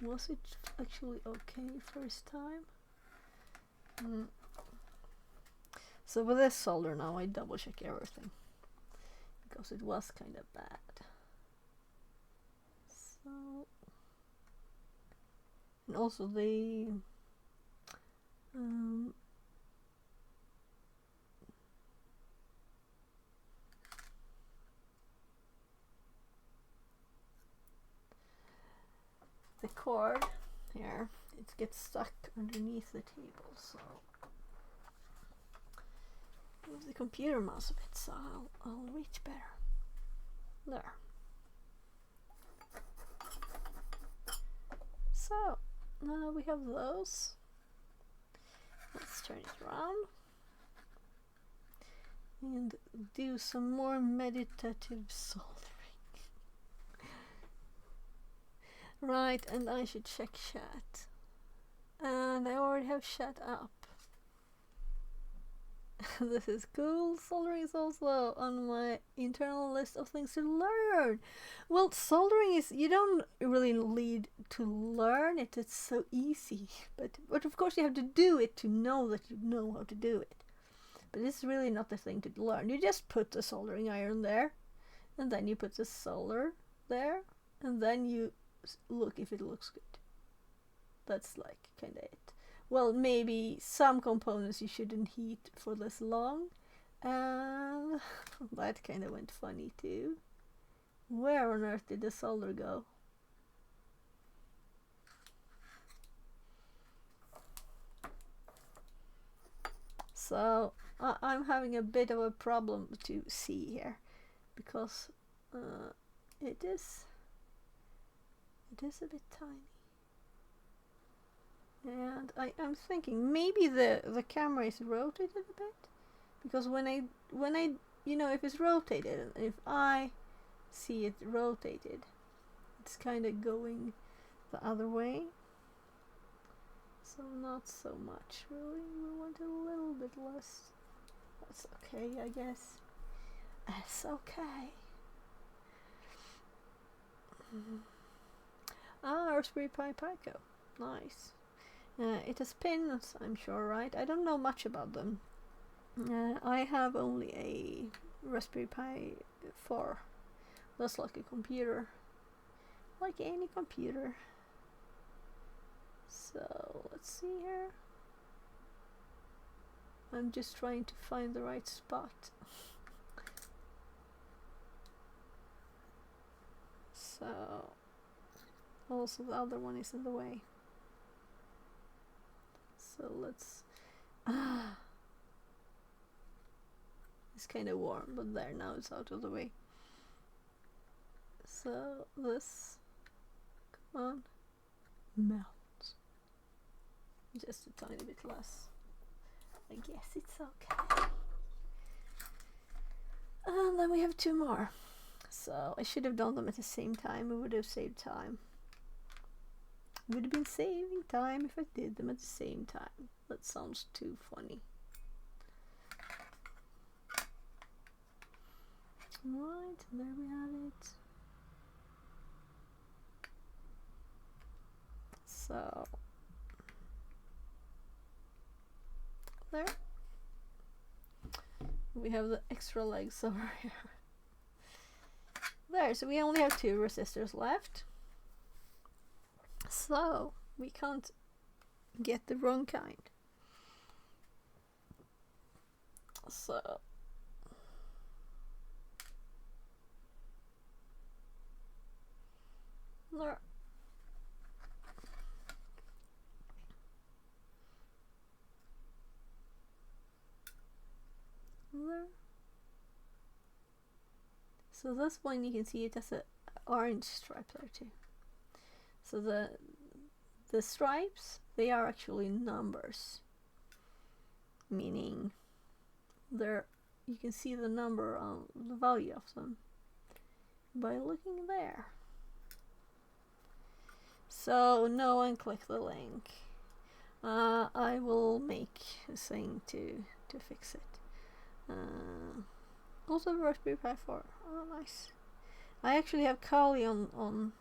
was it actually okay first time? So with this solder now I double check everything because it was kind of bad. So, and also the cord here, it gets stuck underneath the table, so move the computer mouse a bit so I'll reach better. There. So now we have those. Let's turn it around and do some more meditative soldering. Right, and I should check chat. And I already have chat up. This is cool. Soldering is also on my internal list of things to learn. Well, soldering is, you don't really need to learn it, it's so easy. But of course you have to do it to know that you know how to do it. But it's really not the thing to learn. You just put the soldering iron there, and then you put the solder there, and then you look if it looks good. That's like kind of it. Well, maybe some components you shouldn't heat for this long. That kind of went funny too. Where on earth did the solder go? So I'm having a bit of a problem to see here because it is a bit tiny. And I'm thinking maybe the camera is rotated a bit, because when I you know, if it's rotated and if I see it rotated, it's kind of going the other way. So not so much really. We want a little bit less. That's okay, I guess. That's okay. Raspberry Pi Pico. Nice. It has pins, I'm sure, right? I don't know much about them. I have only a Raspberry Pi 4. That's like a computer. Like any computer. So, let's see here. I'm just trying to find the right spot. So, also the other one is in the way. So let's... It's kind of warm, but there, now it's out of the way. So this on. Melt. Just a tiny bit less. I guess it's okay. And then we have 2 more. So I should have done them at the same time. It would have saved time. It would have been saving time if I did them at the same time. That sounds too funny. Right, there we have it. So there. We have the extra legs over here. There, so we only have 2 resistors left. So we can't get the wrong kind. So there. There. So this one you can see it has an orange stripe there too. So the stripes, they are actually numbers, meaning they're, you can see the number on the value of them by looking there. So no one click the link. I will make a thing to fix it. Also Raspberry Pi 4. Oh, nice. I actually have Kali on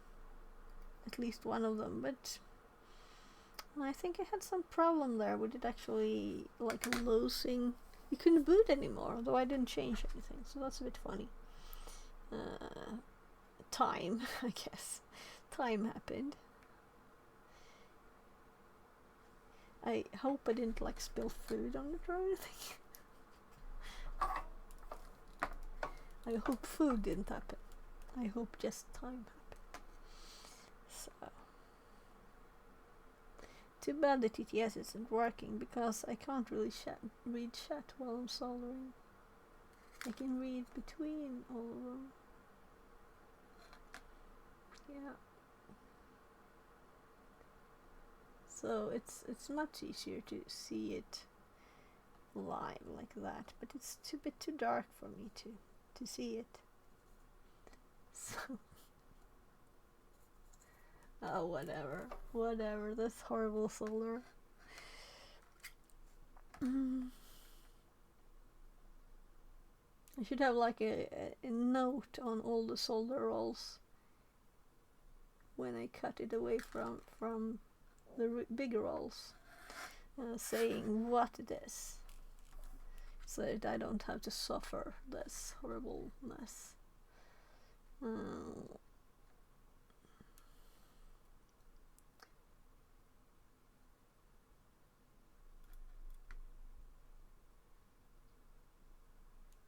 at least one of them, but I think I had some problem there with it actually like losing. You couldn't boot anymore, though I didn't change anything, so that's a bit funny. Time, I guess. Time happened. I hope I didn't like spill food on it or anything. I hope food didn't happen. I hope just time happened. So too bad the TTS isn't working because I can't really read chat while I'm soldering. I can read between all of them. Yeah. So it's much easier to see it live like that, but it's a bit too dark for me to see it. So oh, whatever, this horrible solder. I should have like a note on all the solder rolls when I cut it away from the bigger rolls, saying what it is, so that I don't have to suffer this horribleness.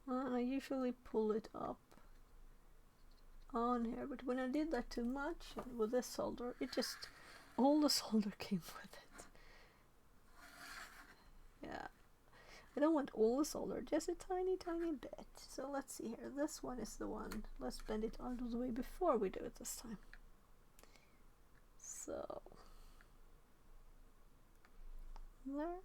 I usually pull it up on here, but when I did that too much with this solder, it just, all the solder came with it. Yeah, I don't want all the solder, just a tiny bit. So let's see here, this one is the one. Let's bend it out of the way before we do it this time. So there.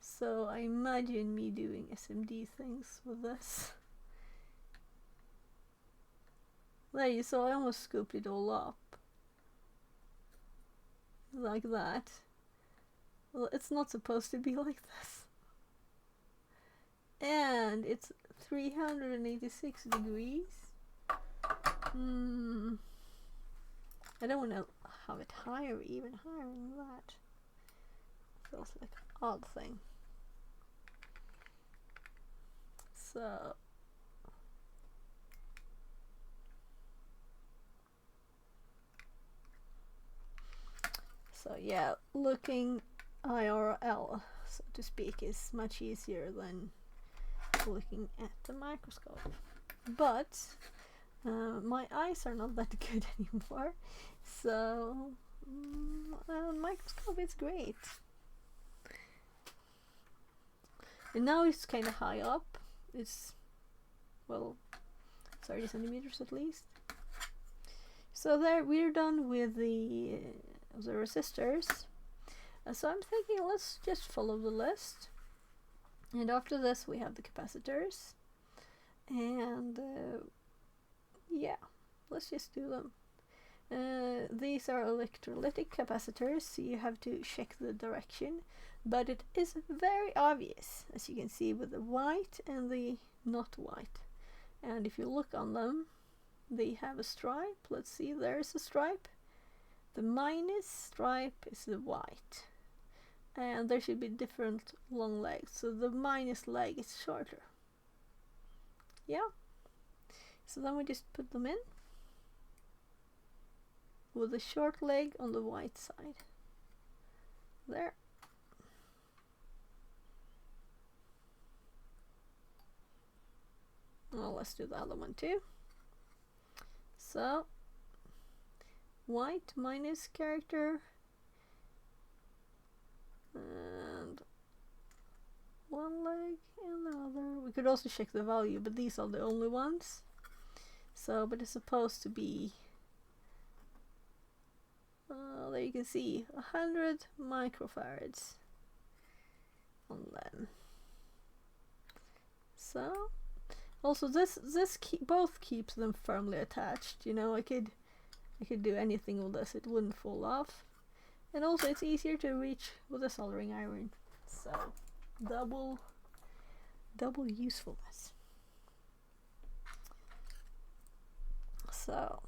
So I imagine me doing SMD things with this. There you saw, I almost scooped it all up. Like that. Well, it's not supposed to be like this. And it's 386 degrees. I don't want to have it higher, even higher than that. Feels like an odd thing. So yeah, looking IRL, so to speak, is much easier than looking at the microscope. But my eyes are not that good anymore, so microscope is great. And now it's kind of high up. It's well, 30 centimeters at least. So there, we're done with the resistors. So I'm thinking let's just follow the list. And after this we have the capacitors. And yeah, let's just do them. These are electrolytic capacitors, so you have to check the direction. But it is very obvious, as you can see, with the white and the not white. And if you look on them, they have a stripe. Let's see, there's a stripe. The minus stripe is the white. And there should be different long legs, so the minus leg is shorter. Yeah. So then we just put them in with the short leg on the white side. There. Well, let's do the other one too. So, white minus character and one leg and the other. We could also check the value, but these are the only ones. So, but it's supposed to be, there you can see 100 microfarads on them. So, also this both keeps them firmly attached. You know, I could do anything with this; it wouldn't fall off. And also, it's easier to reach with a soldering iron. So, double usefulness. So,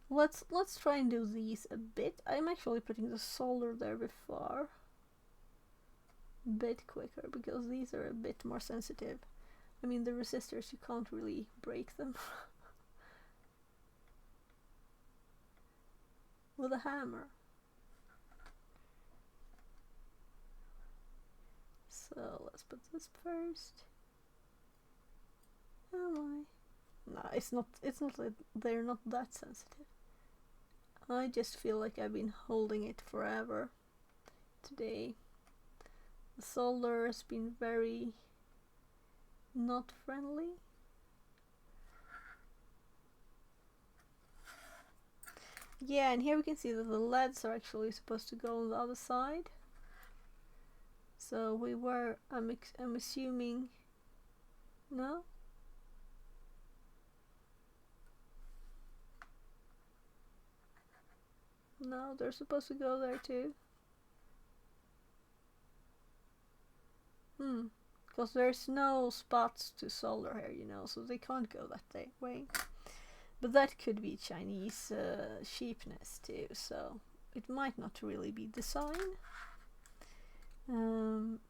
let's try and do these a bit. I'm actually putting the solder there before, a bit quicker, because these are a bit more sensitive. I mean, the resistors, you can't really break them with a hammer. So let's put this first. Oh my. No, it's not they're not that sensitive. I just feel like I've been holding it forever today. The solder has been very not friendly. Yeah, and here we can see that the LEDs are actually supposed to go on the other side. So I'm assuming, no? No, they're supposed to go there too. Because there's no spots to solder here, you know, so they can't go that way. But that could be Chinese cheapness too, so it might not really be design.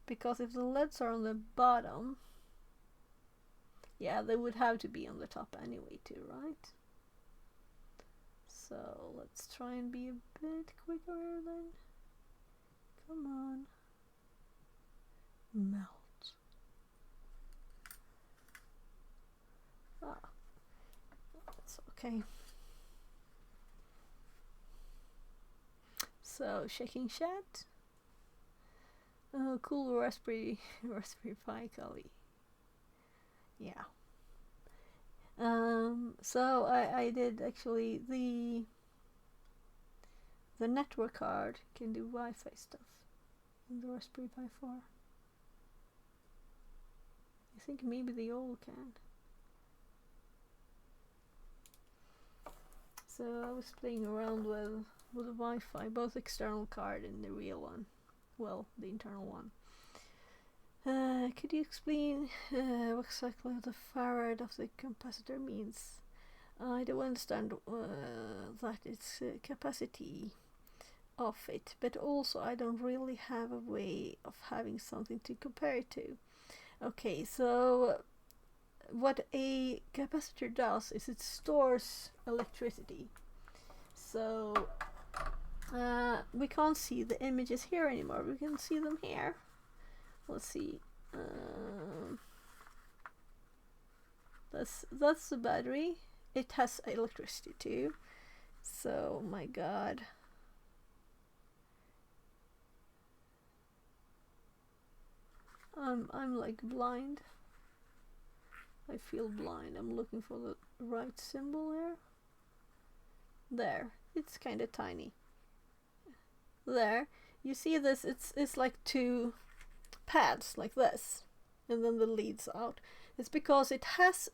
Because if the LEDs are on the bottom, yeah, they would have to be on the top anyway too, right? So let's try and be a bit quicker then. Come on. Melt. Ah, that's okay. So shaking chat. Oh, cool Raspberry Pi Kali. Yeah. So I did actually the network card can do Wi-Fi stuff in the Raspberry Pi 4. I think maybe the old can. So I was playing around with the Wi-Fi, both external card and the real one. Well, the internal one. Could you explain exactly what the farad of the capacitor means? I do understand that it's capacity of it, but also I don't really have a way of having something to compare it to. Okay, so what a capacitor does is it stores electricity. So we can't see the images here anymore. We can see them here. Let's see. That's the battery. It has electricity too. So my god. I'm like blind. I feel blind. I'm looking for the right symbol here. There. It's kind of tiny. There. You see this? It's like two pads like this, and then the leads out. It's because it has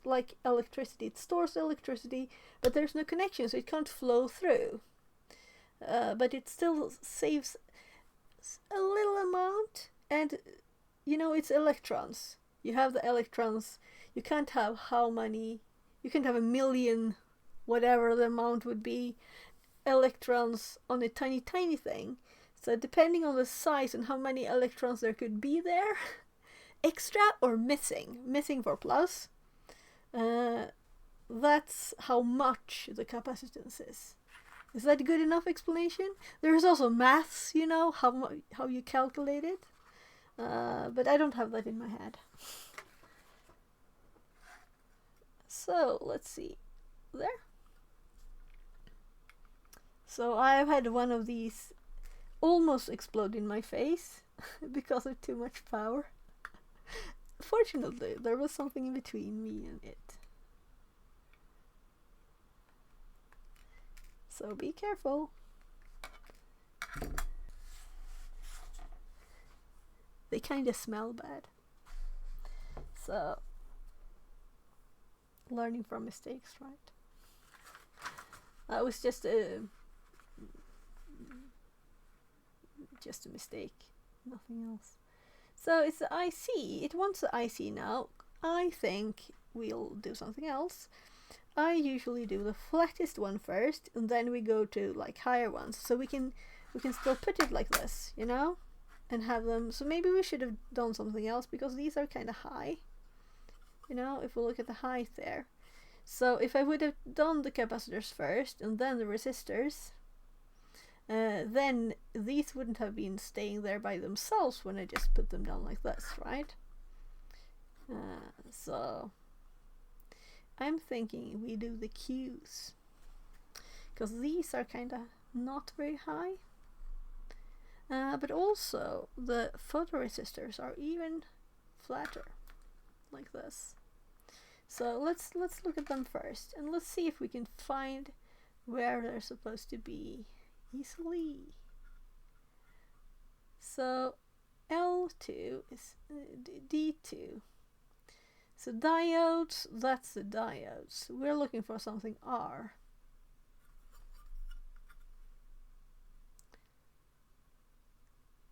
like electricity. It stores electricity, but there's no connection, so it can't flow through. But it still saves a little amount, and you know, it's electrons. You have the electrons. You can't have how many. You can't have a million, whatever the amount would be, electrons on a tiny thing. So depending on the size and how many electrons there could be there, extra or missing for plus, that's how much the capacitance is. Is that a good enough explanation? There is also maths, you know, how you calculate it, but I don't have that in my head. So let's see, there. So I've had one of these almost explode in my face because of too much power. Fortunately, there was something in between me and it. So be careful. They kind of smell bad. So, learning from mistakes, right? That was just a mistake, nothing else. So it's the IC. It wants the IC now. I think we'll do something else. I usually do the flattest one first, and then we go to like higher ones. So we can still put it like this, you know, and have them. So maybe we should have done something else because these are kind of high, you know. If we look at the height there, so if I would have done the capacitors first and then the resistors, then these wouldn't have been staying there by themselves when I just put them down like this, right? So I'm thinking we do the Qs, because these are kind of not very high, but also the photoresistors are even flatter, like this. So let's look at them first, and let's see if we can find where they're supposed to be easily. So L2 is D2. So diodes, that's the diodes. We're looking for something R.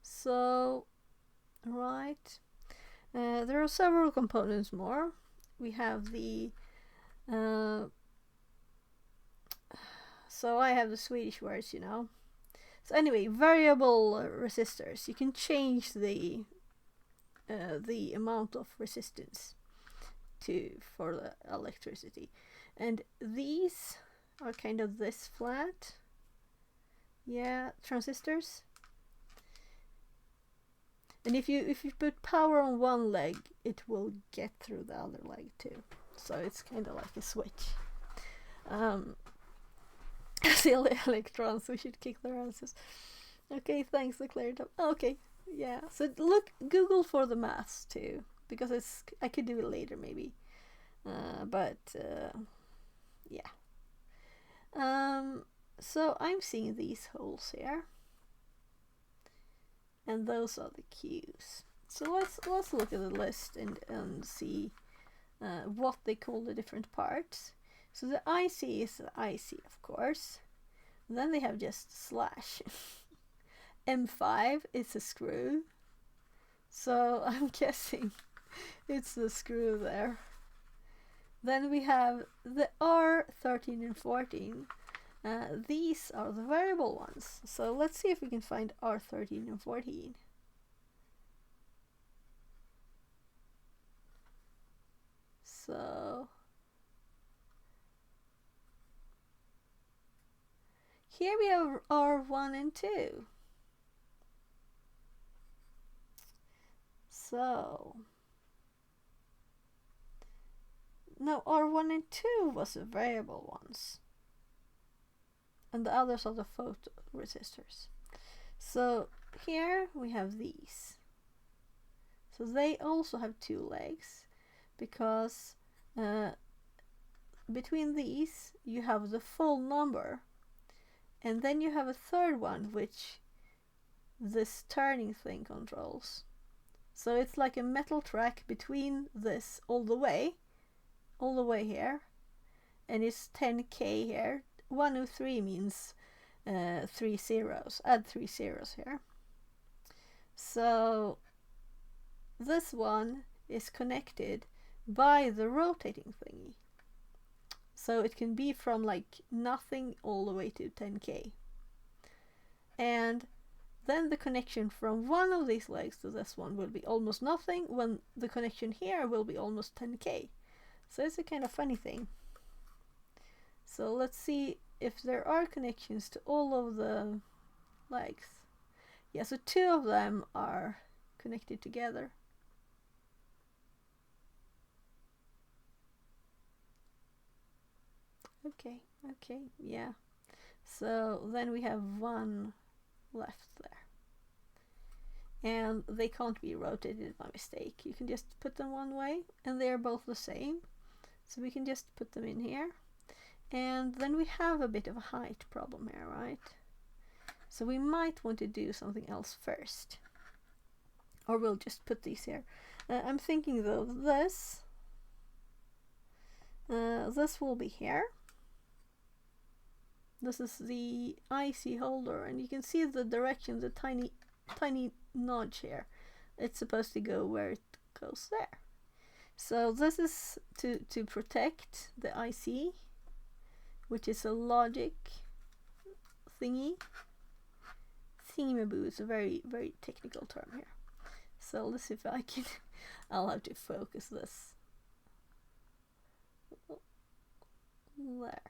So, right. There are several components more. We have the so I have the Swedish words, you know. So anyway, variable resistors. You can change the amount of resistance for the electricity, and these are kind of this flat. Yeah, transistors. And if you put power on one leg, it will get through the other leg too. So it's kind of like a switch. Silly electrons, we should kick their asses. Okay, thanks, I cleared up. Okay, yeah. So Google for the maths too, because I could do it later maybe. Yeah. So I'm seeing these holes here, and those are the Qs. So let's look at the list and see what they call the different parts. So the IC is the IC, of course. And then they have just slash. M5 is a screw. So I'm guessing it's the screw there. Then we have the R13 and 14. These are the variable ones. So let's see if we can find R13 and 14. So here we have R1 and 2. So no, R1 and 2 was the variable ones, and the others are the photoresistors. So here we have these. So they also have two legs, because between these you have the full number, and then you have a third one which this turning thing controls. So it's like a metal track between this all the way here, and it's 10k here. 103 means 3 zeros. Add 3 zeros here. So this one is connected by the rotating thingy. So it can be from like nothing all the way to 10k. And then the connection from one of these legs to this one will be almost nothing, when the connection here will be almost 10k. So it's a kind of funny thing. So let's see if there are connections to all of the legs. Yeah, so 2 of them are connected together. Okay, yeah. So then we have 1 left there. And they can't be rotated by mistake. You can just put them one way, and they're both the same. So we can just put them in here. And then we have a bit of a height problem here, right? So we might want to do something else first. Or we'll just put these here. I'm thinking though, this will be here. This is the IC holder, and you can see the direction, the tiny notch here. It's supposed to go where it goes there. So this is to protect the IC, which is a logic thingy. Thingamaboo is a very, very technical term here. So let's see if I can. I'll have to focus this. There.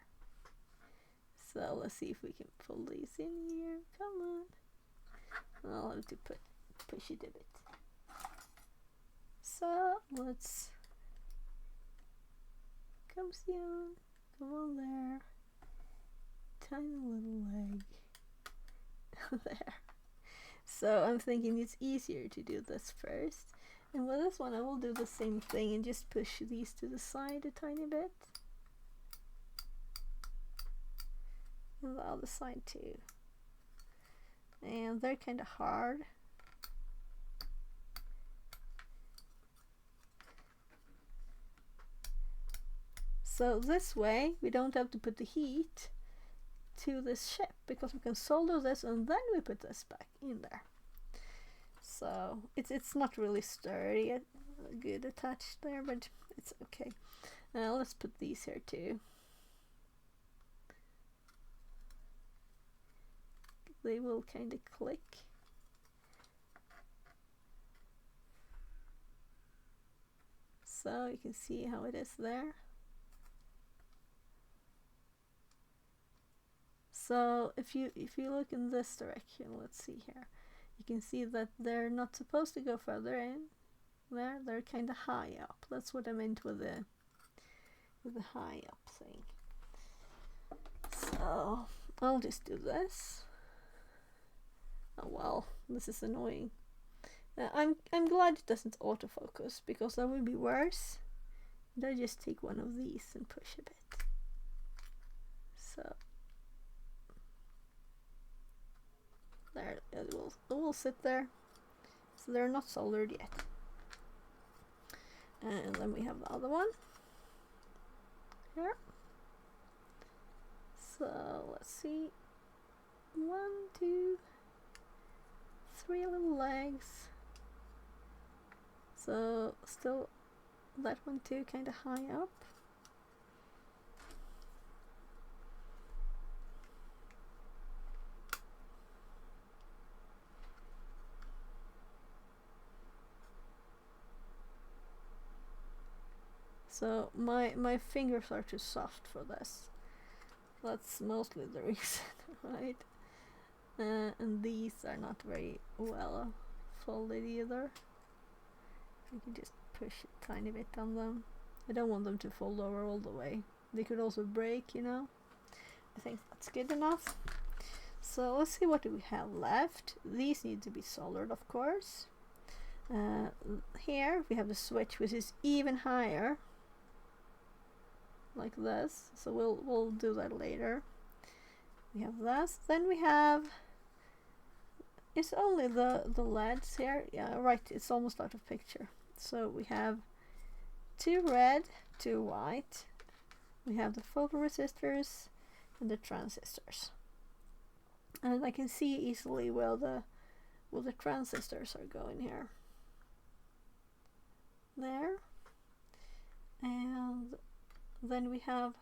So let's see if we can pull these in here. Come on. I'll have to push it a bit. So let's come on. Come on there. Tiny little leg. There. So I'm thinking it's easier to do this first. And with this one I will do the same thing and just push these to the side a tiny bit. And the other side too. And they're kind of hard. So this way we don't have to put the heat to this ship, because we can solder this and then we put this back in there. So it's not really sturdy, good attached there, but it's okay. Let's put these here too. They will kind of click. So you can see how it is there. So if you look in this direction, let's see here, you can see that they're not supposed to go further in. There, they're kind of high up. That's what I meant with the high up thing. So I'll just do this. Oh well, this is annoying. I'm glad it doesn't autofocus, because that would be worse. And I just take one of these and push a bit. So there, it will sit there. So they're not soldered yet. And then we have the other one here. So let's see, 1, 2, 3 little legs. So still that one too, kind of high up. So my fingers are too soft for this. That's mostly the reason, right? And these are not very well folded either. You can just push a tiny bit on them. I don't want them to fold over all the way. They could also break, you know. I think that's good enough. So let's see what do we have left. These need to be soldered, of course. Here we have the switch, which is even higher, like this. So we'll do that later. We have this. Then we have. It's only the LEDs here. Yeah, right. It's almost out of picture. So we have 2 red, 2 white. We have the photoresistors and the transistors. And I can see easily where the transistors are going here. There. And then we have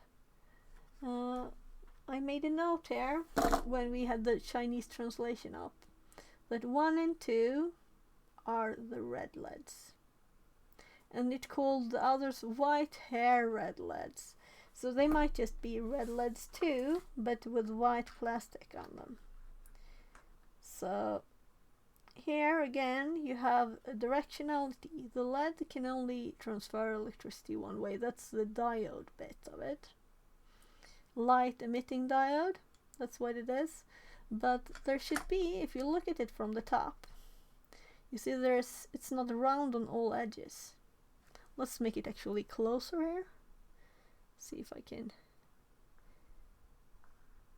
I made a note here when we had the Chinese translation up that 1 and 2 are the red LEDs. And it called the others white hair red LEDs. So they might just be red LEDs too, but with white plastic on them. So here again you have a directionality. The LED can only transfer electricity one way. That's the diode bit of it. Light emitting diode, that's what it is. But there should be, if you look at it from the top, you see it's not round on all edges. Let's make it actually closer here. See if I can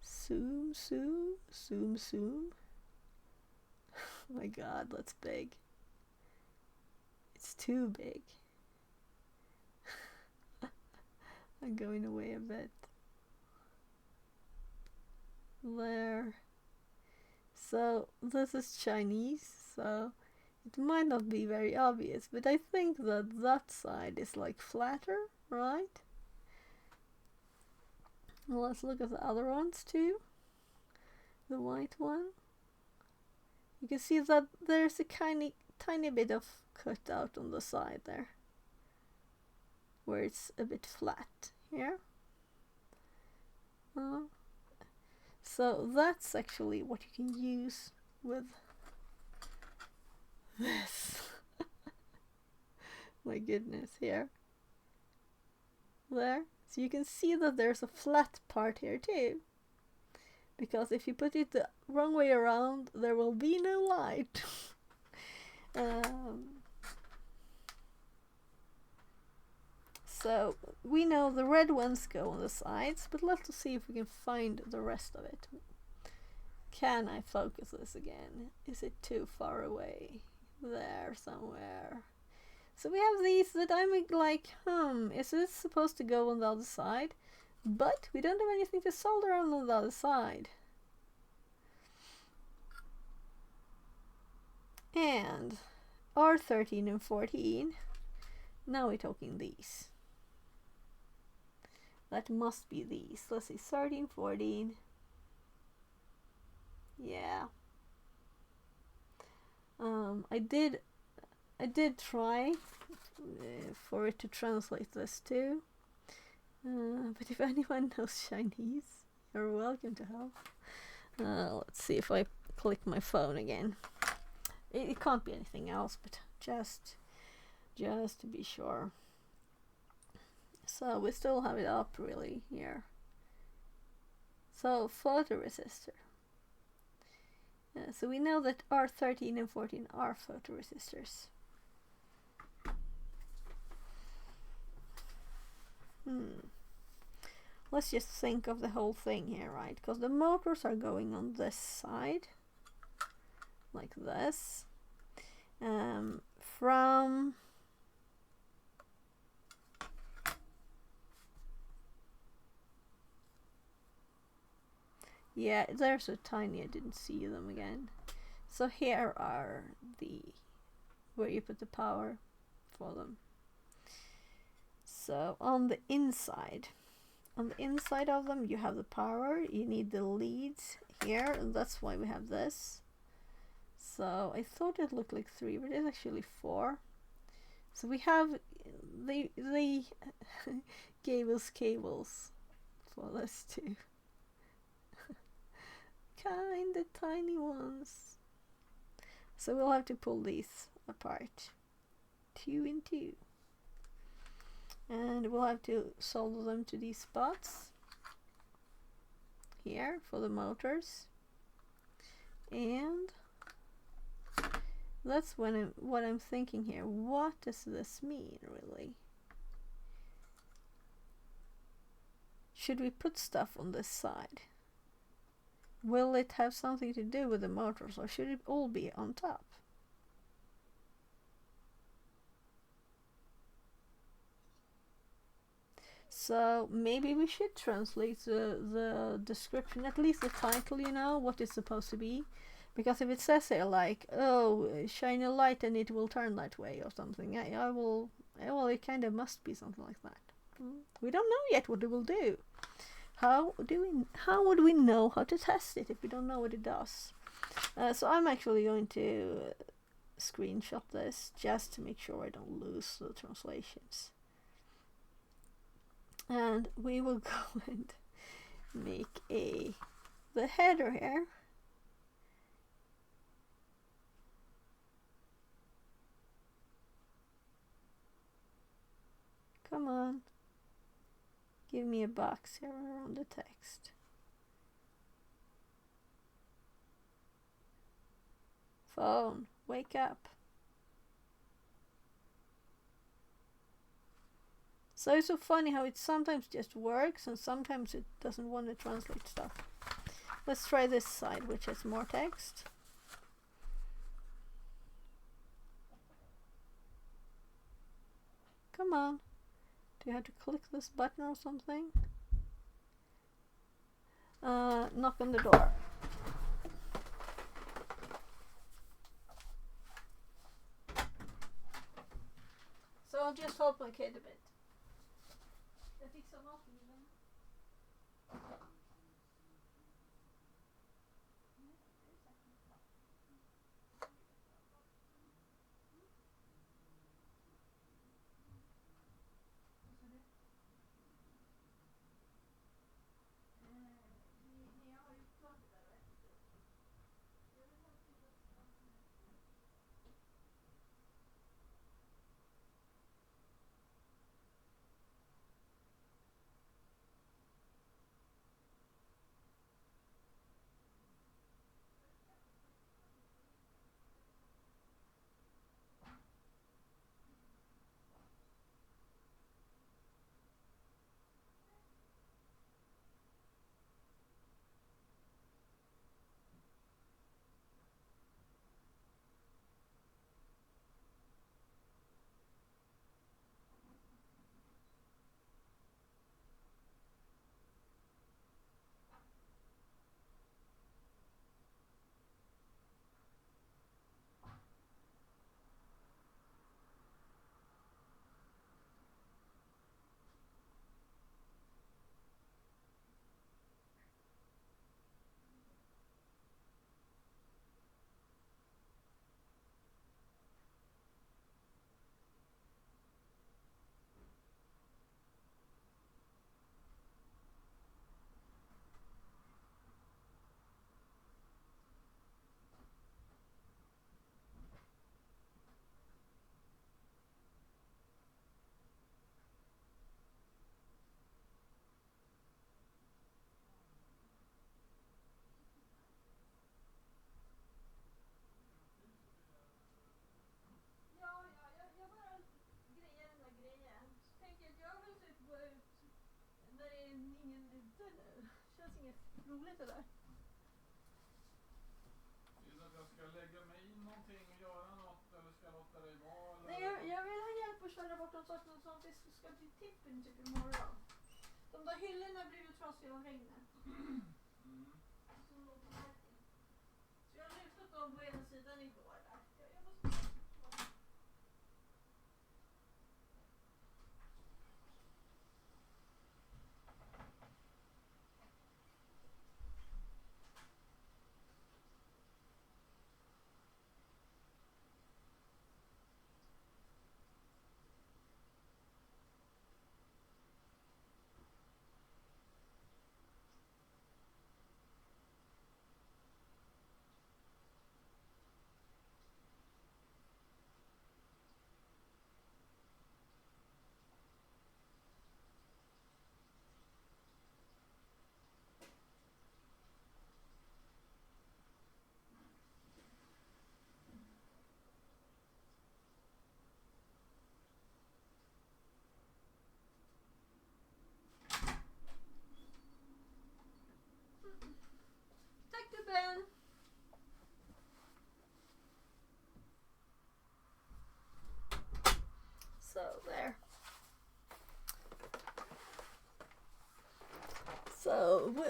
zoom. Oh my god, that's big. It's too big. I'm going away a bit. There. So this is Chinese, so it might not be very obvious, but I think that side is like flatter, right? Well, let's look at the other ones too. The white one. You can see that there's a tiny bit of cut out on the side there, where it's a bit flat here. So that's actually what you can use with this. My goodness, here. There. So you can see that there's a flat part here too. Because if you put it the wrong way around, there will be no light. So we know the red ones go on the sides, but let's see if we can find the rest of it. Can I focus this again? Is it too far away? There somewhere. So we have these that I'm like, is this supposed to go on the other side? But we don't have anything to solder on the other side. And R13 and 14, now we're talking these. That must be these. Let's see, 13, 14. Yeah. I did try for it to translate this too. But if anyone knows Chinese, you're welcome to help. Let's see if I click my phone again. It can't be anything else, but just to be sure. So we still have it up really here. So photoresistor. So we know that R13 and 14 are photoresistors. Let's just think of the whole thing here, right? Because the motors are going on this side, like this. From yeah, they're so tiny I didn't see them again. So here are where you put the power for them. So on the inside of them you have the power. You need the leads here, and that's why we have this. So I thought it looked like 3, but it's actually 4. So we have they gave us cables for this too. Kinda tiny ones. So we'll have to pull these apart 2 and 2. And we'll have to solder them to these spots here for the motors. And That's what I'm thinking here. What does this mean, really? Should we put stuff on this side? Will it have something to do with the motors, or should it all be on top? So maybe we should translate the description, at least the title, what it's supposed to be. Because if it says here like, oh, shine a light and it will turn that way or something, I will, well, it kind of must be something like that. We don't know yet what it will do. How would we know how to test it if we don't know what it does? So I'm actually going to screenshot this just to make sure I don't lose the translations. And we will go and make the header here. Come on. Give me a box here around the text. Phone, wake up. So it's so funny how it sometimes just works and sometimes it doesn't want to translate stuff. Let's try this side, which has more text. Come on. Do you have to click this button or something? Knock on the door. So I'll just help my kid a bit. Känns inget roligt det där. Vill du att jag ska lägga mig i någonting och göra något eller ska jag låta dig vara? Eller? Nej, jag vill ha hjälp att köra bort något sånt det ska bli tippen typ imorgon. De där hyllorna blir ju trasiga av regnet. Så jag har lyftat dem på ena sidan igår där. Jag måste...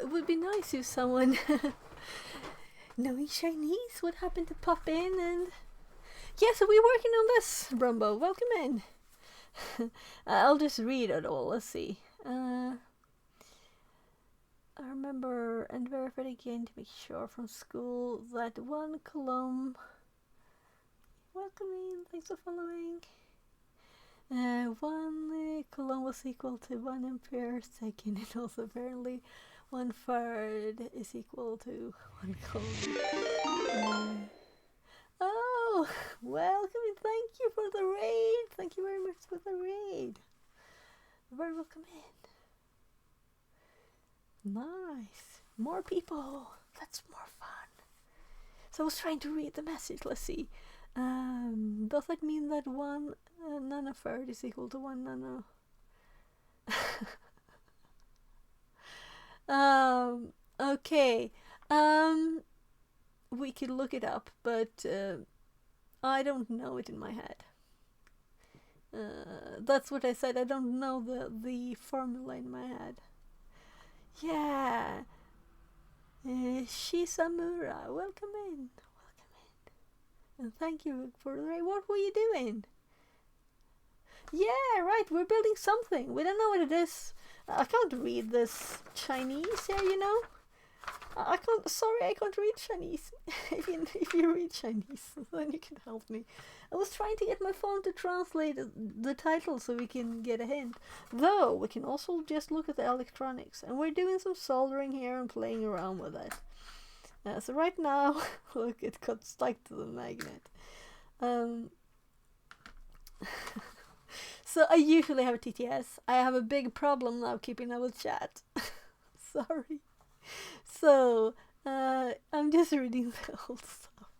it would be nice if someone knowing Chinese would happen to pop in and... Yeah, so we're working on this, Brumbo. Welcome in. I'll just read it all. Let's see. I remember and verified again to make sure from school that 1 coulomb... Welcome in. Thanks for following. 1 coulomb was equal to 1 ampere second, and also apparently 1 farad is equal to 1 coulomb. Oh, welcome and thank you for the raid. Thank you very much for the raid. Very welcome in. Nice. More people. That's more fun. So I was trying to read the message. Let's see. Does that mean that 1 nanofarad is equal to 1 nano? Okay. We could look it up, but I don't know it in my head. That's what I said. I don't know the formula in my head. Yeah. Shisamura, welcome in. And thank you for the raid. What were you doing? Yeah, right. We're building something. We don't know what it is. I can't read this Chinese here, you know. I can't. Sorry, I can't read Chinese. if you read Chinese, then you can help me. I was trying to get my phone to translate the title so we can get a hint. Though we can also just look at the electronics, and we're doing some soldering here and playing around with it. So right now, look, it got stuck to the magnet. So I usually have a TTS. I have a big problem now keeping up with chat. Sorry. So I'm just reading the old stuff.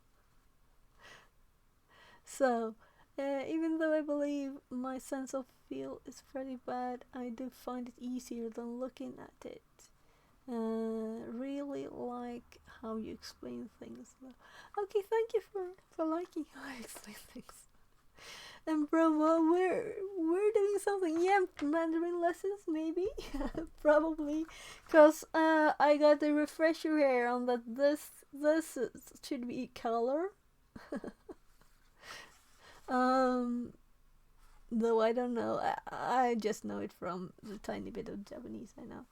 So even though I believe my sense of feel is pretty bad, I do find it easier than looking at it. Really like how you explain things. Okay, thank you for liking how I explain things. And Brahma, we're doing something. Yeah, Mandarin lessons maybe, probably, because I got the refresher here on that this should be color. Though I don't know. I just know it from the tiny bit of Japanese I know.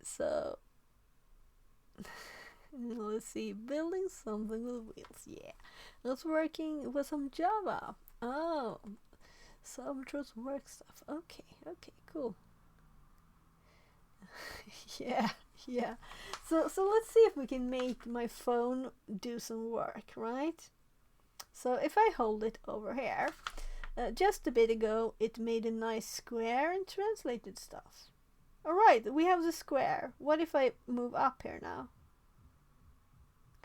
So let's see, building something with wheels. Yeah, I was working with some Java. Oh, some just work stuff. Okay, cool. yeah. So let's see if we can make my phone do some work, right? So if I hold it over here, just a bit ago it made a nice square and translated stuff. Alright, we have the square. What if I move up here now?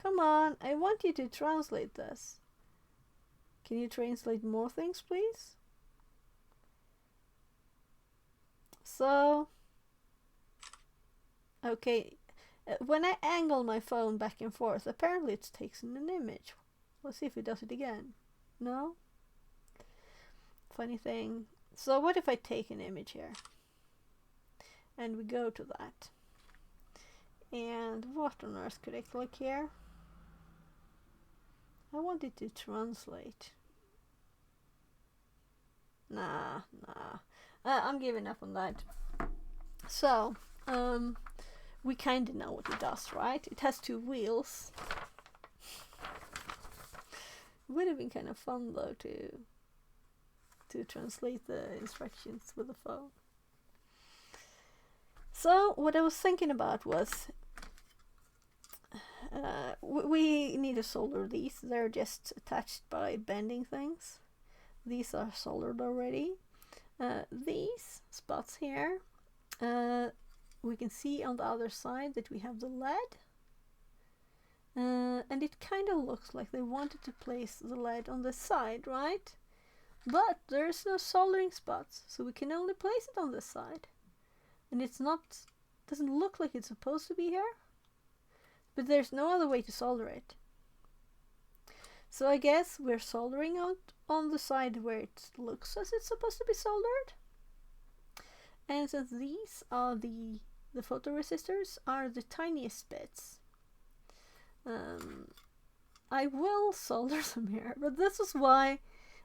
Come on, I want you to translate this. Can you translate more things, please? So, okay, when I angle my phone back and forth, apparently it takes in an image. Let's see if it does it again. No? Funny thing. So what if I take an image here? And we go to that. And what on earth could I click here? I want it to translate. Nah. I'm giving up on that. So, we kinda know what it does, right? It has 2 wheels. Would have been kind of fun though to translate the instructions with the phone. So what I was thinking about was we need to solder these. They're just attached by bending things. These are soldered already. These spots here, we can see on the other side that we have the lead. And it kind of looks like they wanted to place the lead on the side, right? But there's no soldering spots, so we can only place it on this side. And doesn't look like it's supposed to be here. But there's no other way to solder it. So I guess we're soldering out on the side where it looks as it's supposed to be soldered. And since these are the the photoresistors are the tiniest bits. I will solder them here, but this is why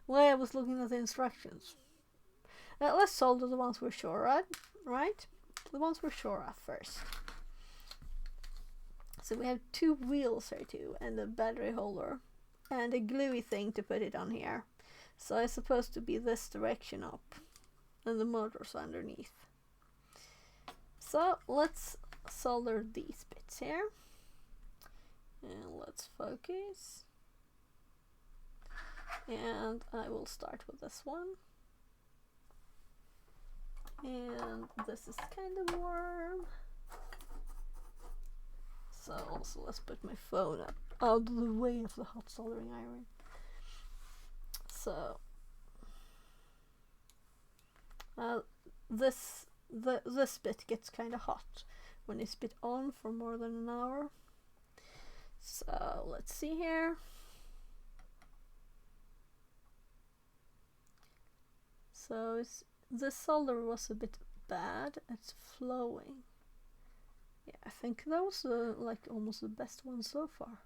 I was looking at the instructions. Let's solder the ones we're sure at, right? The ones we're sure of first. So we have 2 wheels here too, and a battery holder, and a gluey thing to put it on here. So it's supposed to be this direction up, and the motor's underneath. So let's solder these bits here, and let's focus. And I will start with this one. And this is kind of warm. So also let's put my phone up out of the way of the hot soldering iron. So this bit gets kind of hot when it's been on for more than an hour. So let's see here. So this solder was a bit bad. It's flowing. Yeah, I think that was like almost the best one so far.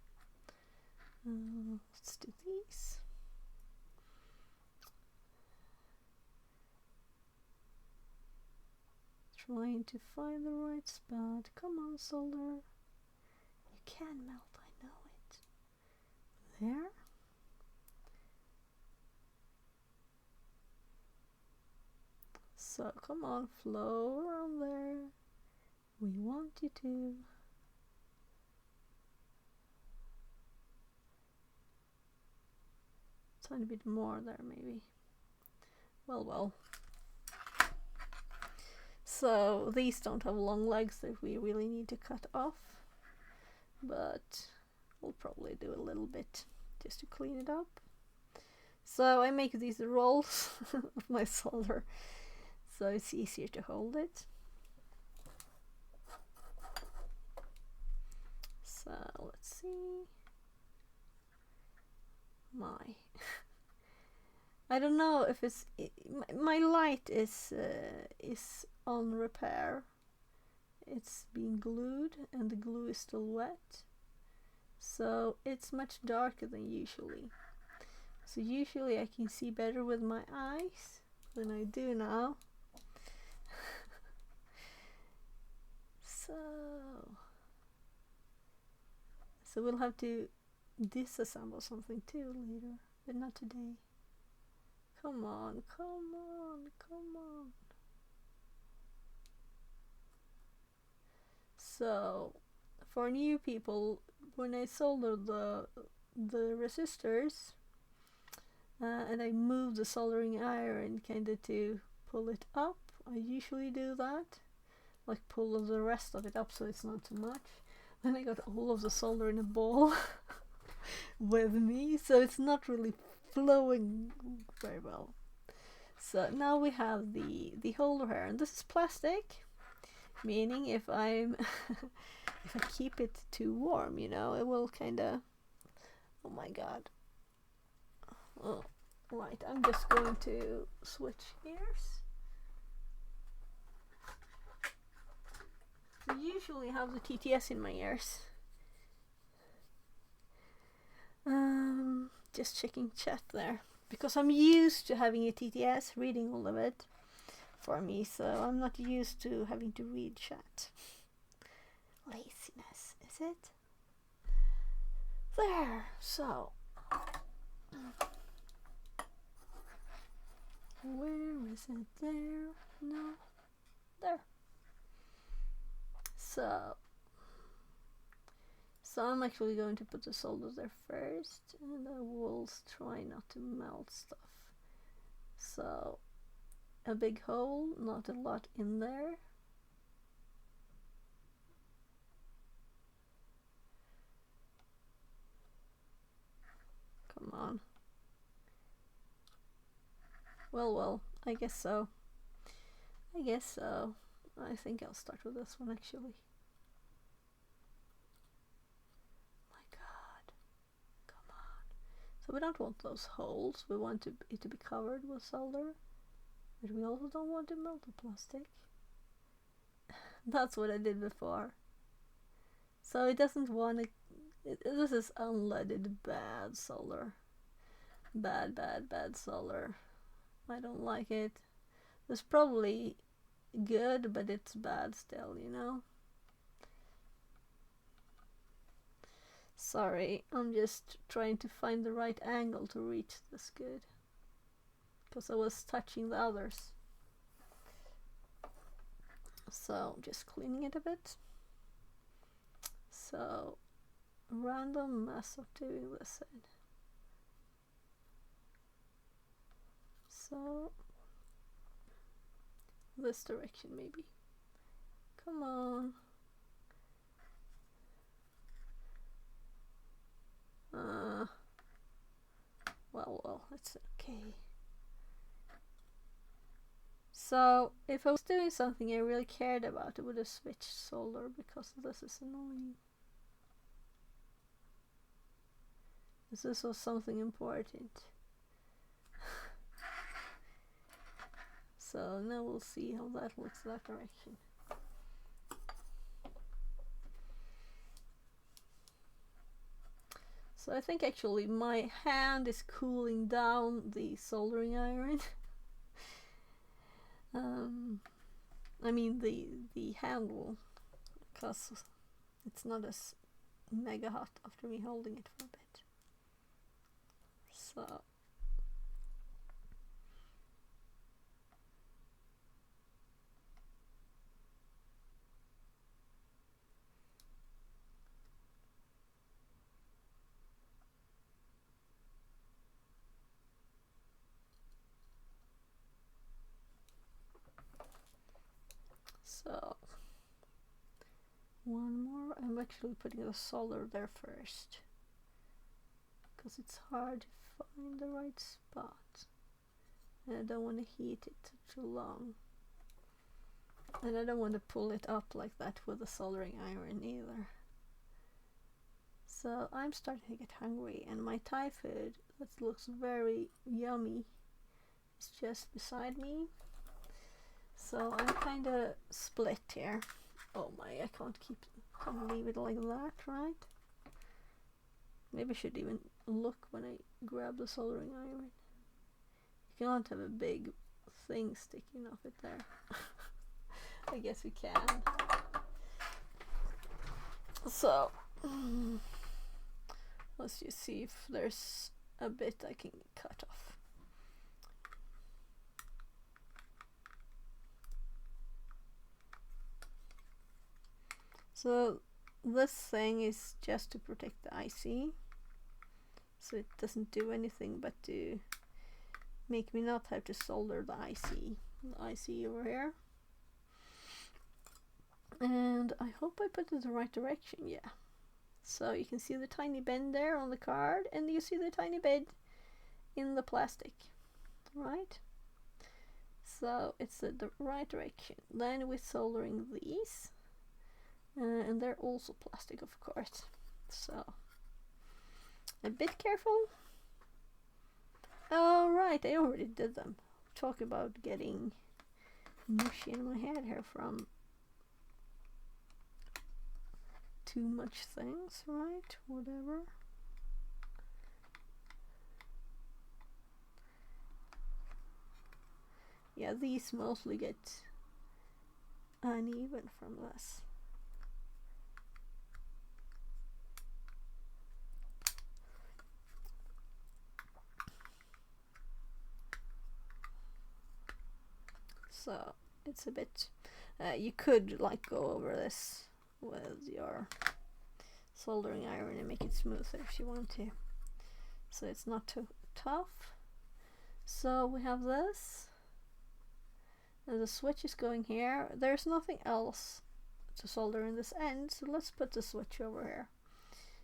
Let's do these. Trying to find the right spot. Come on, solder. You can melt, I know it. There. So come on, flow around there. We want you to. Tiny bit more there, maybe. Well. So these don't have long legs that we really need to cut off, but we'll probably do a little bit just to clean it up. So I make these rolls of my solder, so it's easier to hold it. So let's see. I don't know if my light is on repair. It's being glued and the glue is still wet, so it's much darker than usually. So usually I can see better with my eyes than I do now. So we'll have to disassemble something too later, but not today. Come on. So for new people, when I solder the resistors and I move the soldering iron kinda to pull it up, I usually do that, like pull the rest of it up so it's not too much. Then I got all of the solder in a ball with me, so it's not really flowing very well. So now we have the holder here, and this is plastic, meaning if I'm if I keep it too warm, you know, it will kinda, oh my god. Oh, right, I'm just going to switch gears. I usually have the TTS in my ears. Just checking chat there, because I'm used to having a TTS reading all of it for me, so I'm not used to having to read chat. Laziness, is it? There, so where is it? There? No, there. So I'm actually going to put the solder there first, and I will try not to melt stuff. So a big hole, not a lot in there. Come on. Well, I guess so. I think I'll start with this one actually. My god. Come on. So we don't want those holes. We want it to be covered with solder. But we also don't want to melt the plastic. That's what I did before. So it doesn't want to. This is unleaded bad solder. Bad solder. I don't like it. It's probably good, but it's bad still, you know? Sorry, I'm just trying to find the right angle to reach this good. Because I was touching the others. So, just cleaning it a bit. So, random mess of doing this in. So, this direction maybe. Come on. Well, it's okay. So, if I was doing something I really cared about, I would have switched solder because this is annoying. This was something important. So now we'll see how that looks that direction. So I think actually my hand is cooling down the soldering iron. I mean the handle, because it's not as mega hot after me holding it for a bit. So one more. I'm actually putting the solder there first because it's hard to find the right spot, and I don't want to heat it too long, and I don't want to pull it up like that with the soldering iron either. So I'm starting to get hungry, and my Thai food that looks very yummy is just beside me. So I'm kind of split here. Oh my, I can't leave it like that, right? Maybe I should even look when I grab the soldering iron. You can't have a big thing sticking off it there. I guess we can. So, let's just see if there's a bit I can cut off. So this thing is just to protect the IC, so it doesn't do anything but to make me not have to solder the IC over here. And I hope I put it in the right direction. Yeah. So you can see the tiny bend there on the card, and you see the tiny bend in the plastic, right? So it's the right direction. Then we're soldering these. And they're also plastic, of course, so a bit careful. Oh right, I already did them. Talk about getting mushy in my head here from too much things, right? Whatever. Yeah, these mostly get uneven from this. So it's a bit, you could like go over this with your soldering iron and make it smoother if you want to, so it's not too tough. So we have this, and the switch is going here. There's nothing else to solder in this end, so let's put the switch over here.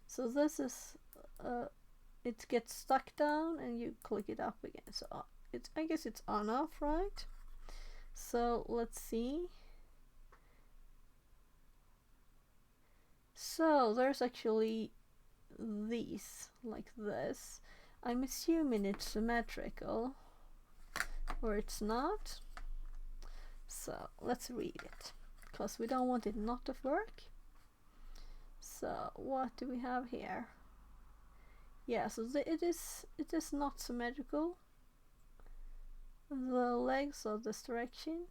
So this is, it gets stuck down and you click it up again. So I guess it's on off, right? So let's see. So there's actually these like this. I'm assuming it's symmetrical, or it's not. So let's read it. because we don't want it not to work. So what do we have here? Yeah, so it is not symmetrical. The legs of this direction.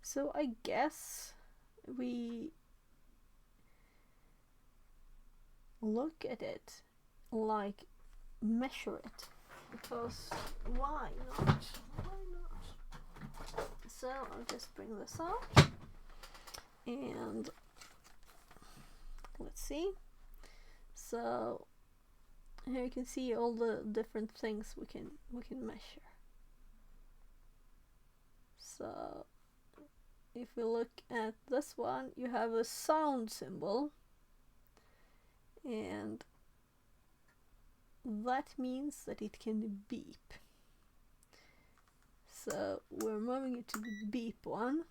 So I guess we look at it, like measure it, because why not? Why not? So I'll just bring this out and let's see. So here you can see all the different things we can measure. So if we look at this one, you have a sound symbol, and that means that it can beep. So we're moving it to the beep one,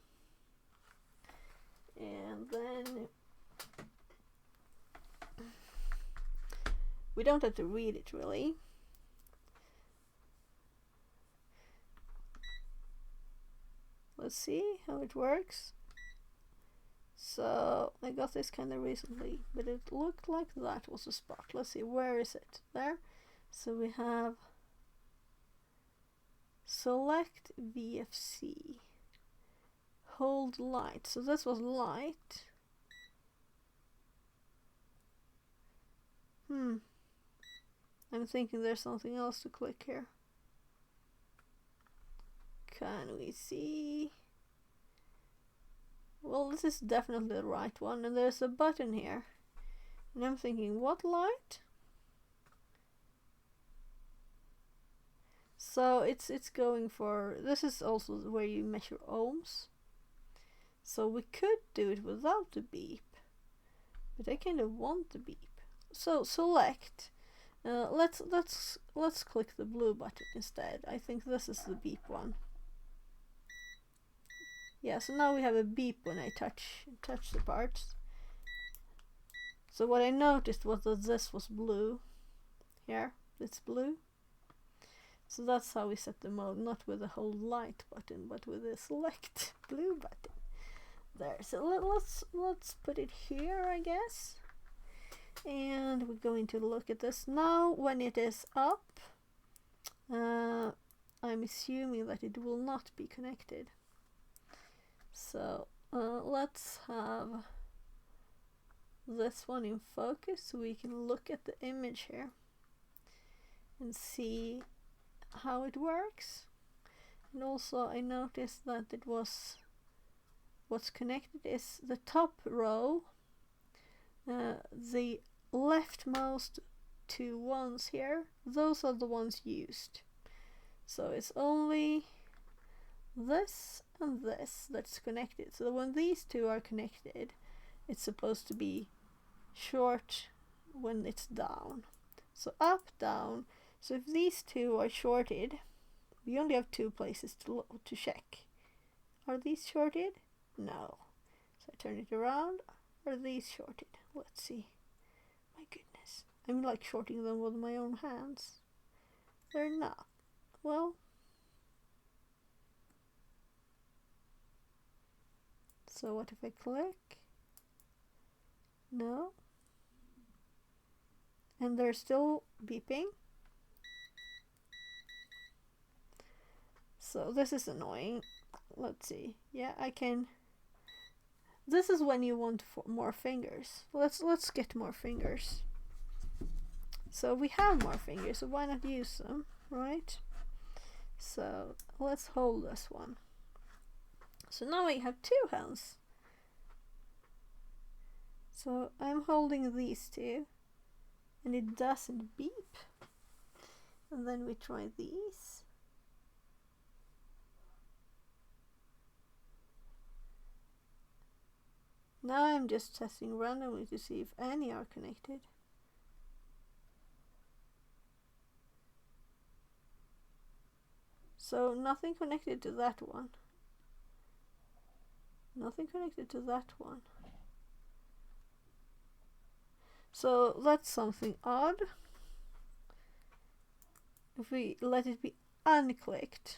and then we don't have to read it really. Let's see how it works. So I got this kind of recently, but it looked like that was a spot. Let's see, where is it? There. So we have select VFC, hold light. So this was light. I'm thinking there's something else to click here. Can we see? Well, this is definitely the right one, and there's a button here. And I'm thinking, what light? So it's going for, this is also where you measure ohms. So we could do it without the beep, but I kind of want the beep. So select. Let's click the blue button instead. I think this is the beep one. Yeah, so now we have a beep when I touch the parts. So what I noticed was that this was blue. Here, it's blue. So that's how we set the mode, not with the whole light button, but with the select blue button. There. So let's put it here, I guess. And we're going to look at this now. When it is up, I'm assuming that it will not be connected. So let's have this one in focus so we can look at the image here and see how it works. And also I noticed that it was, what's connected is the top row, the leftmost two ones here, those are the ones used. So it's only this and this that's connected. So when these two are connected, it's supposed to be short when it's down. So up, down. So if these two are shorted, we only have two places to check. Are these shorted? No. So I turn it around. Are these shorted? Let's see. My goodness. I'm like shorting them with my own hands. They're not. Well. So what if I click? No. And they're still beeping. So this is annoying. Let's see. Yeah, I can. This is when you want more fingers. Let's get more fingers. So we have more fingers, so why not use them, right? So let's hold this one. So now I have two hands. So I'm holding these two, and it doesn't beep. And then we try these. Now I'm just testing randomly to see if any are connected. So nothing connected to that one. Nothing connected to that one. So that's something odd. if we let it be unclicked.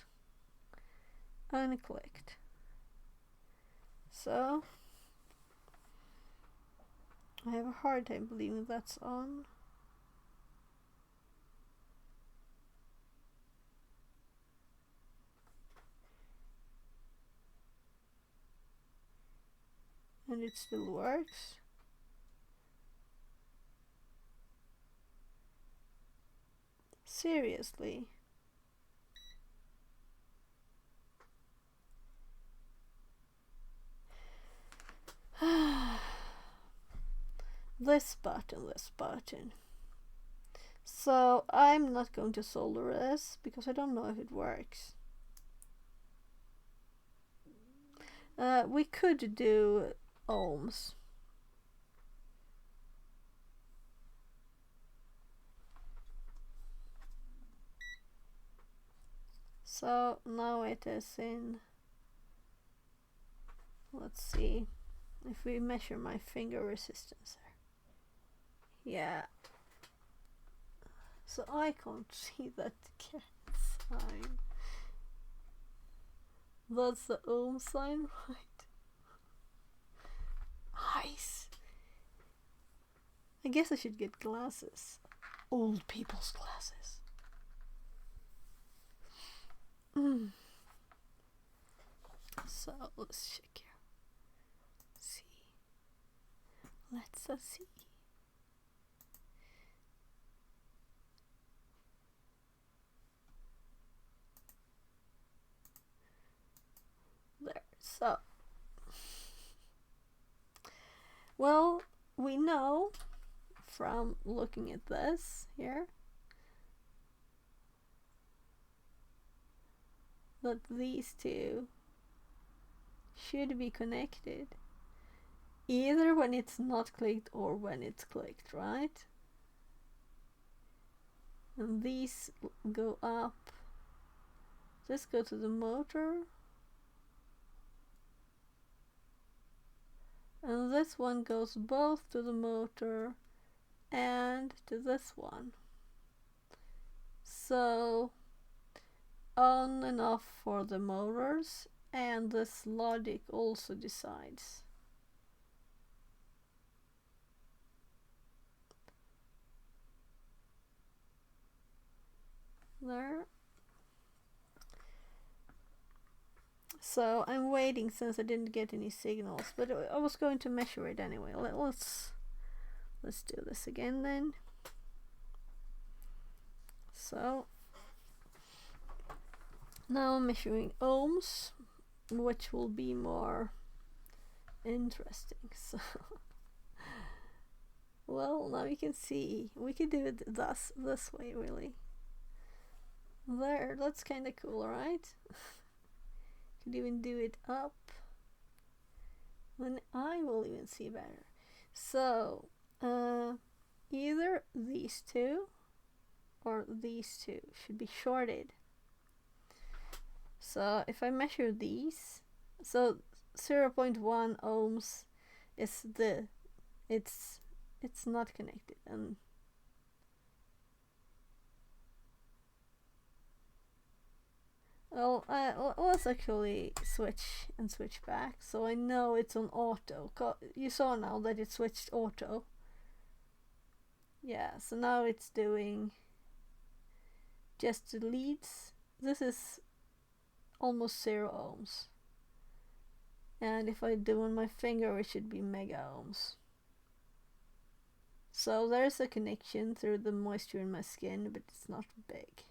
So I have a hard time believing that's on. And it still works. Seriously. This button. So I'm not going to solder this because I don't know if it works. We could do ohms. So now it is in, let's see if we measure my finger resistance there. Yeah. So I can't see that cat sign. That's the ohm sign, right? Nice. I guess I should get glasses. Old people's glasses. So let's check here. See. Let's see. There. So. Well, we know from looking at this here that these two should be connected either when it's not clicked or when it's clicked, right? And these go up. This go to the motor, and this one goes both to the motor and to this one. So on and off for the motors, and this logic also decides. There. So I'm waiting since I didn't get any signals, but I was going to measure it anyway. Let's do this again then. So now I'm measuring ohms, which will be more interesting. So well, now you can see we could do it this way really. There, that's kind of cool, right? Could even do it up. Then I will even see better. So either these two or these two should be shorted. So if I measure these, so 0.1 ohms is it's not connected, and well, let's actually switch back so I know it's on auto. You saw now that it switched auto. Yeah, so now it's doing just the leads. This is almost 0 ohms. And if I do on my finger, it should be mega ohms. So there's a connection through the moisture in my skin, but it's not big.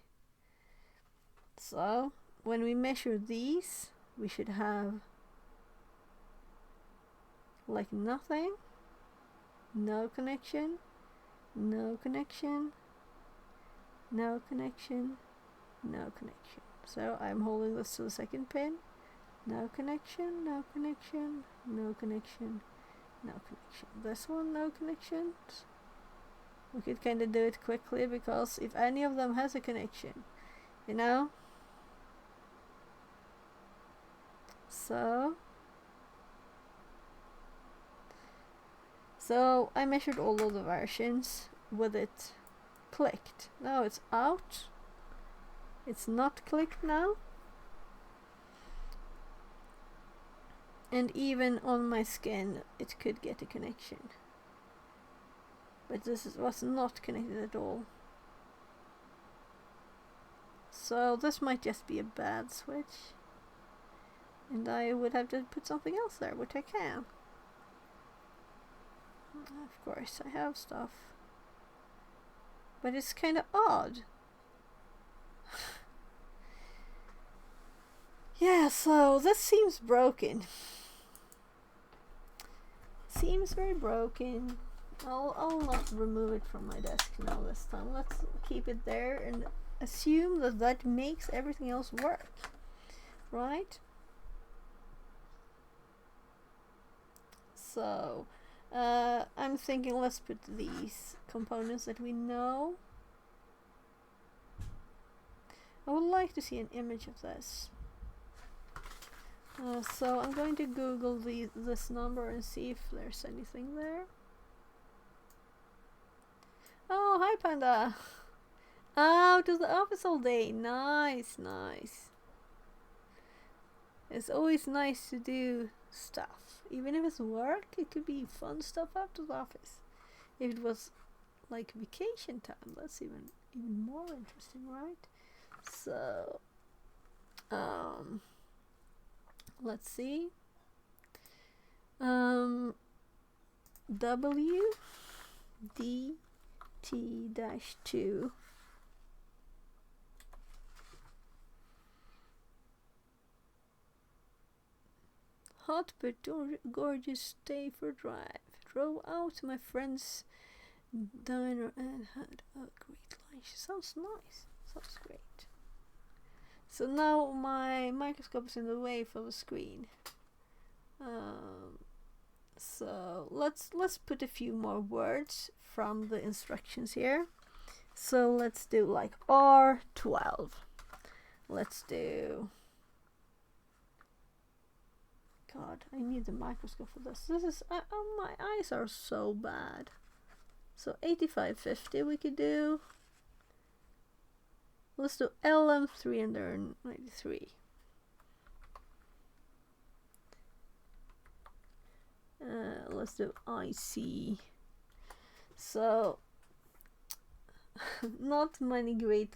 So when we measure these, we should have like nothing, no connection, no connection, no connection, no connection. So I'm holding this to the second pin. No connection, no connection, no connection, no connection. This one, no connections. We could kind of do it quickly because if any of them has a connection, you know? So I measured all of the versions with it clicked. Now it's out. It's not clicked now. And even on my skin it could get a connection. But was not connected at all. So this might just be a bad switch. And I would have to put something else there, which I can. Of course I have stuff. But it's kind of odd. Yeah, so this seems broken. Seems very broken. I'll not remove it from my desk now this time. Let's keep it there and assume that that makes everything else work. Right? So, I'm thinking let's put these components that we know. I would like to see an image of this. So I'm going to Google this number and see if there's anything there. Oh, hi Panda! Out of the office all day. Nice, nice. It's always nice to do stuff. Even if it's work, it could be fun stuff after the office. If it was like vacation time, that's even more interesting, right? So, let's see. W D T-2. Hot but gorgeous day for drive. Drove out to my friend's diner and had a great lunch. Sounds nice. Sounds great. So now my microscope is in the way for the screen. So let's put a few more words from the instructions here. So let's do like R12. Let's do. God, I need the microscope for this. This is my eyes are so bad. So 8550 we could do. Let's do LM393. Let's do IC. So not many great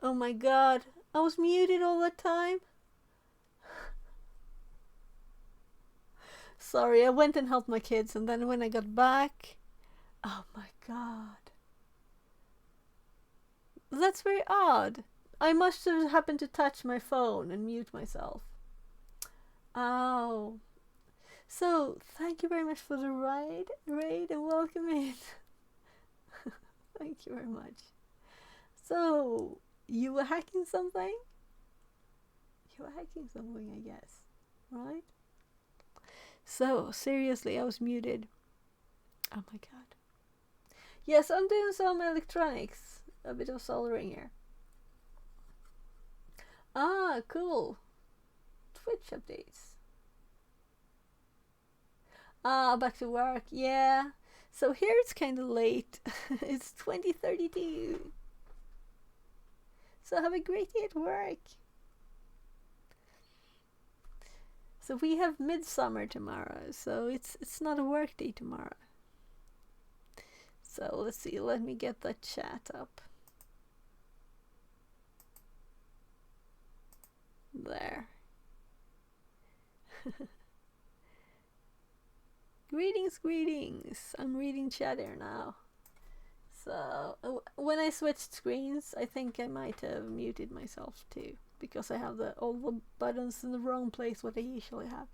Oh my god, I was muted all the time. Sorry, I went and helped my kids, and then when I got back, oh my god. That's very odd. I must have happened to touch my phone and mute myself. Oh. So, thank you very much for the raid, and welcome in. Thank you very much. So, you were hacking something? You were hacking something, I guess. Right? So, seriously, I was muted. Oh my god. Yes, I'm doing some electronics. A bit of soldering here. Ah, cool. Twitch updates. Ah, back to work. Yeah. So here it's kind of late. It's 2032. So have a great day at work. So we have midsummer tomorrow. So it's not a work day tomorrow. So let's see. Let me get the chat up. There. Greetings. I'm reading chat here now. So when I switched screens, I think I might have muted myself too, because I have all the buttons in the wrong place what I usually have.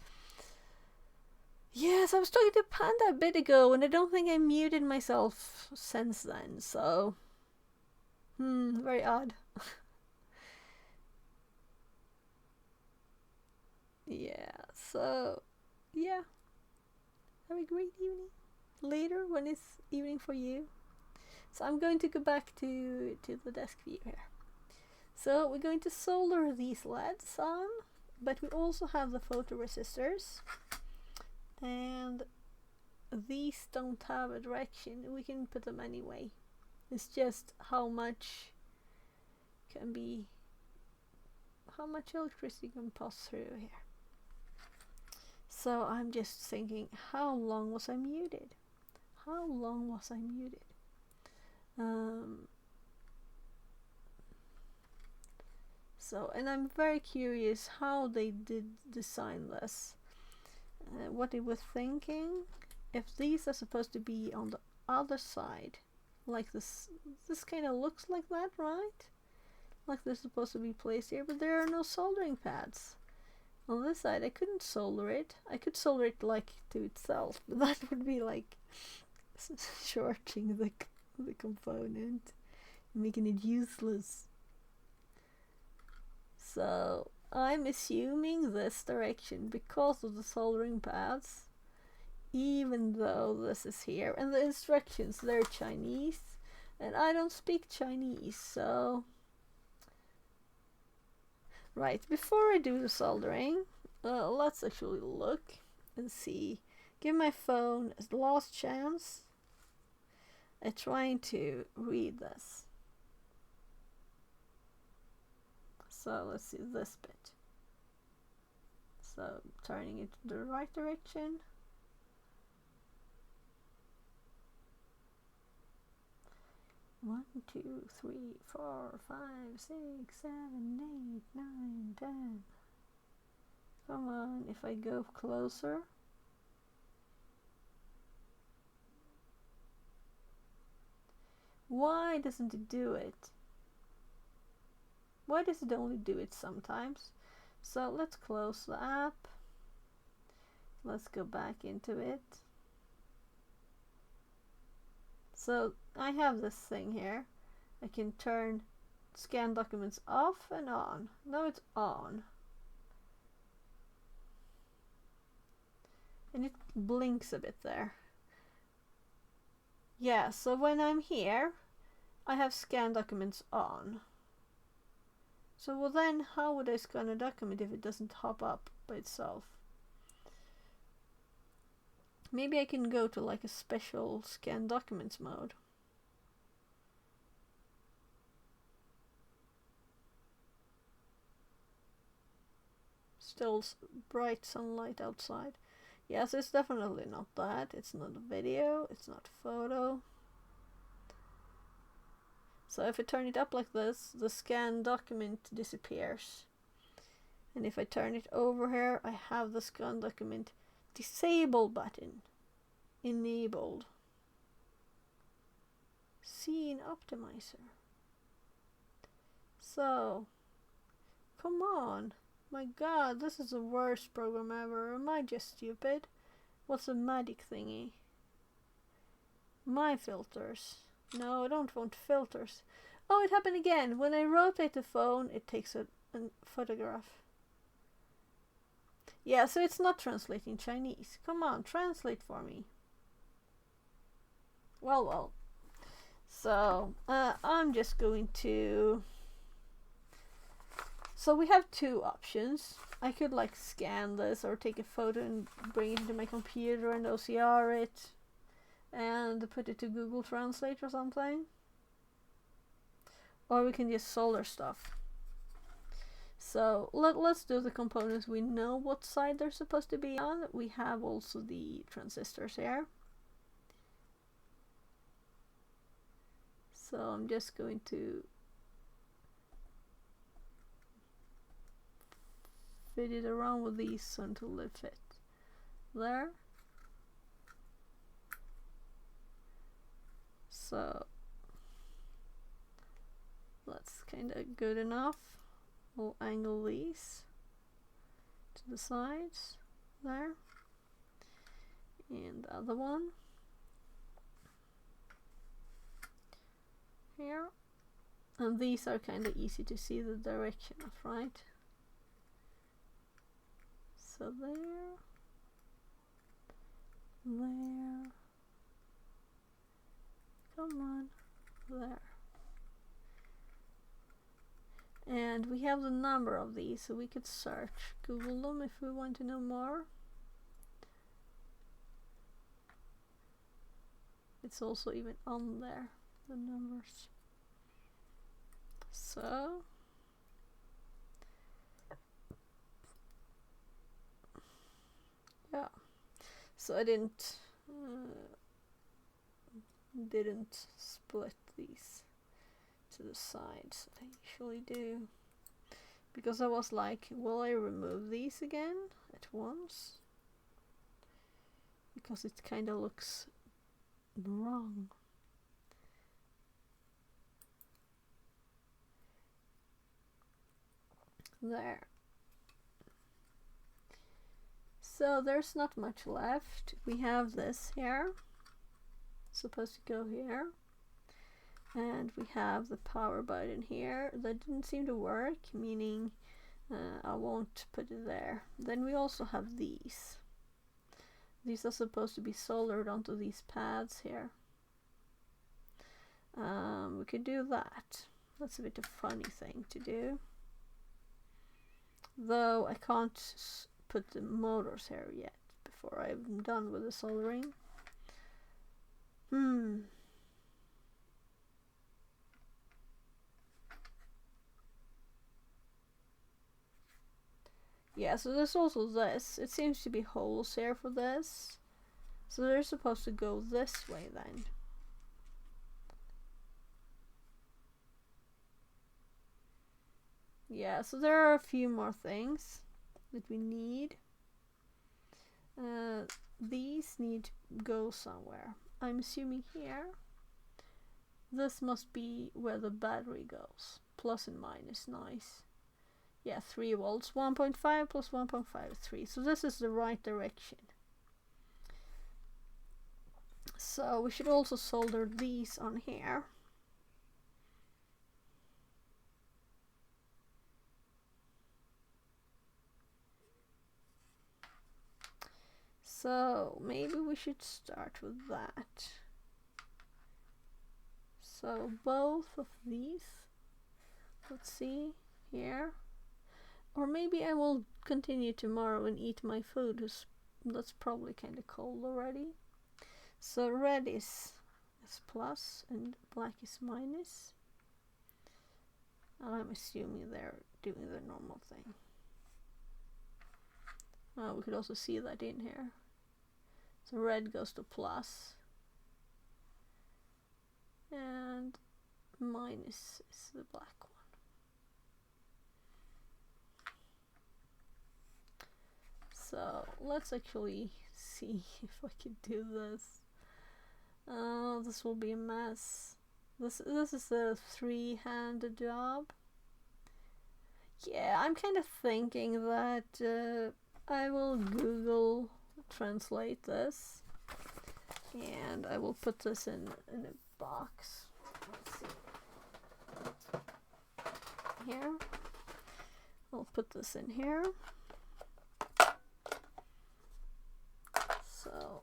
Yes, I was talking to Panda a bit ago, and I don't think I muted myself since then. So, very odd. Yeah. So, yeah. Have a great evening. Later, when it's evening for you. So I'm going to go back to the desk view here. So we're going to solder these LEDs on, but we also have the photoresistors, and these don't have a direction. We can put them anyway. It's just how much electricity can pass through here. So I'm just thinking, how long was I muted? So, and I'm very curious how they did design this. What they were thinking. If these are supposed to be on the other side, like this kind of looks like that, right? Like they're supposed to be placed here, but there are no soldering pads. On this side, I couldn't solder it. I could solder it like to itself, but that would be like shorting the component, making it useless. So I'm assuming this direction because of the soldering pads, even though this is here, and the instructions, they're Chinese, and I don't speak Chinese, so... Right, before I do the soldering, let's actually look and see. Give my phone a last chance at trying to read this. So let's see this bit. So turning it to the right direction. One, two, three, 4, 5, 6, 7, 8, 9, 10. Come on, if I go closer. Why doesn't it do it? Why does it only do it sometimes? So let's close the app. Let's go back into it. So I have this thing here. I can turn scan documents off and on. Now it's on. And it blinks a bit there. Yeah, so when I'm here, I have scan documents on. So well then, how would I scan a document if it doesn't hop up by itself? Maybe I can go to like a special scan documents mode. Still bright sunlight outside. Yes, it's definitely not that. It's not a video. It's not photo. So if I turn it up like this, the scan document disappears. And if I turn it over here, I have the scan document disable button enabled. Scene optimizer. So, come on. My god, this is the worst program ever. Am I just stupid? What's a magic thingy? My filters. No, I don't want filters. Oh, it happened again. When I rotate the phone, it takes a photograph. Yeah, so it's not translating Chinese. Come on, translate for me. Well. So, I'm just going to... So we have two options. I could like scan this or take a photo and bring it into my computer and OCR it and put it to Google Translate or something. Or we can just solder stuff. So let's do the components we know what side they're supposed to be on. We have also the transistors here. So I'm just going to fit it around with these until they fit. There. So that's kind of good enough. We'll angle these to the sides there. And the other one here. And these are kind of easy to see the direction of, right? So there. Come on. There. And we have the number of these, so we could search, Google them if we want to know more. It's also even on there, the numbers. So yeah, so I didn't split these to the sides that I usually do, because I was like, will I remove these again at once? Because it kind of looks wrong. There. So there's not much left. We have this here, supposed to go here, and we have the power button here. That didn't seem to work, meaning I won't put it there. Then we also have these. These are supposed to be soldered onto these pads here. We could do that. That's a bit of a funny thing to do. Though I can't put the motors here yet before I'm done with the soldering. Yeah, so there's also this. It seems to be holes here for this. So they're supposed to go this way then. Yeah, so there are a few more things that we need. These need to go somewhere. I'm assuming here. This must be where the battery goes. Plus and minus, nice. Yeah, 3 volts, 1.5 plus 1.5 is 3. So this is the right direction. So we should also solder these on here. So maybe we should start with that. So both of these, let's see here. Or maybe I will continue tomorrow and eat my food. That's probably kind of cold already. So red is plus and black is minus. I'm assuming they're doing the normal thing. We could also see that in here. So red goes to plus. And Mine is the black one. So let's actually see if I can do this. This will be a mess. This is a three-handed job. Yeah, I'm kind of thinking that I will Google translate this, and I will put this in a box. Let's see. Here. I'll put this in here. So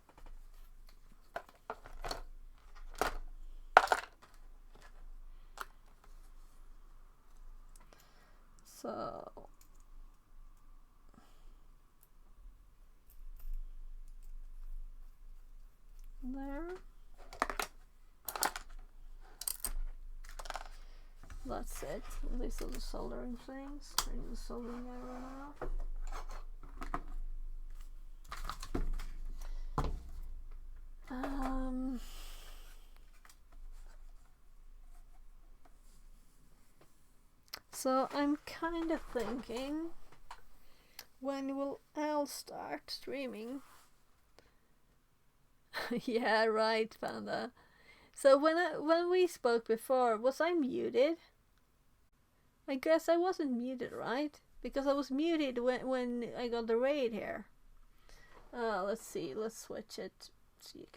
there. That's it. These are the soldering things. I need the soldering arrow now. So I'm kind of thinking, when will Al start streaming? Yeah, right, Panda. So when we spoke before, was I muted? I guess I wasn't muted, right? Because I was muted when I got the raid here. Let's see. Let's switch it so you can